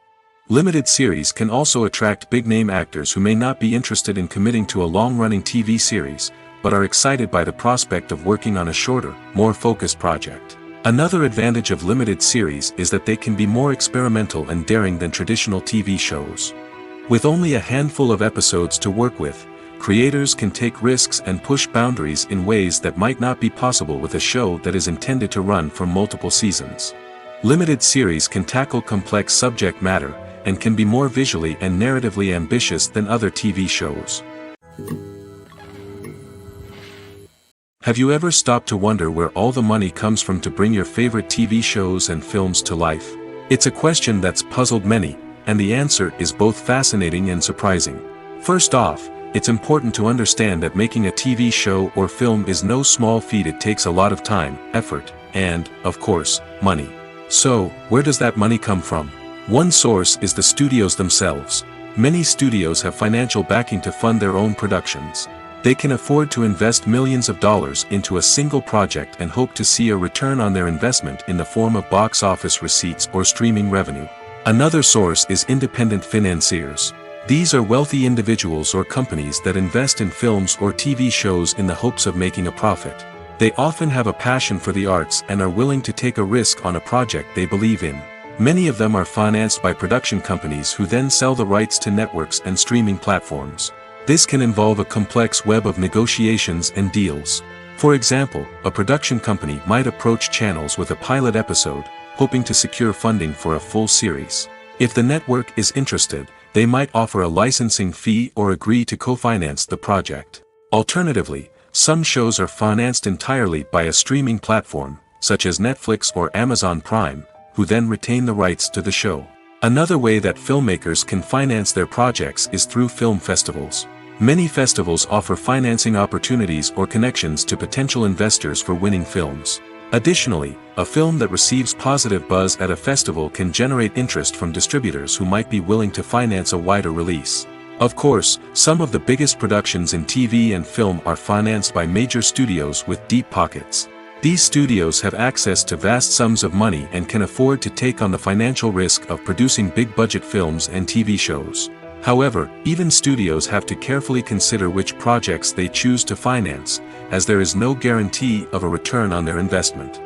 Limited series can also attract big-name actors who may not be interested in committing to a long-running TV series, but are excited by the prospect of working on a shorter, more focused project. Another advantage of limited series is that they can be more experimental and daring than traditional TV shows. With only a handful of episodes to work with, creators can take risks and push boundaries in ways that might not be possible with a show that is intended to run for multiple seasons. Limited series can tackle complex subject matter, and can be more visually and narratively ambitious than other TV shows. Have you ever stopped to wonder where all the money comes from to bring your favorite TV shows and films to life? It's a question that's puzzled many, and the answer is both fascinating and surprising. First off, it's important to understand that making a TV show or film is no small feat. It takes a lot of time, effort, and, of course, money. So, where does that money come from? One source is the studios themselves. Many studios have financial backing to fund their own productions. They can afford to invest millions of dollars into a single project and hope to see a return on their investment in the form of box office receipts or streaming revenue. Another source is independent financiers. These are wealthy individuals or companies that invest in films or TV shows in the hopes of making a profit. They often have a passion for the arts and are willing to take a risk on a project they believe in. Many of them are financed by production companies who then sell the rights to networks and streaming platforms. This can involve a complex web of negotiations and deals. For example, a production company might approach channels with a pilot episode, hoping to secure funding for a full series. If the network is interested, they might offer a licensing fee or agree to co-finance the project. Alternatively, some shows are financed entirely by a streaming platform, such as Netflix or Amazon Prime, who then retain the rights to the show. Another way that filmmakers can finance their projects is through film festivals. Many festivals offer financing opportunities or connections to potential investors for winning films. Additionally, a film that receives positive buzz at a festival can generate interest from distributors who might be willing to finance a wider release. Of course, some of the biggest productions in TV and film are financed by major studios with deep pockets. These studios have access to vast sums of money and can afford to take on the financial risk of producing big-budget films and TV shows. However, even studios have to carefully consider which projects they choose to finance, as there is no guarantee of a return on their investment.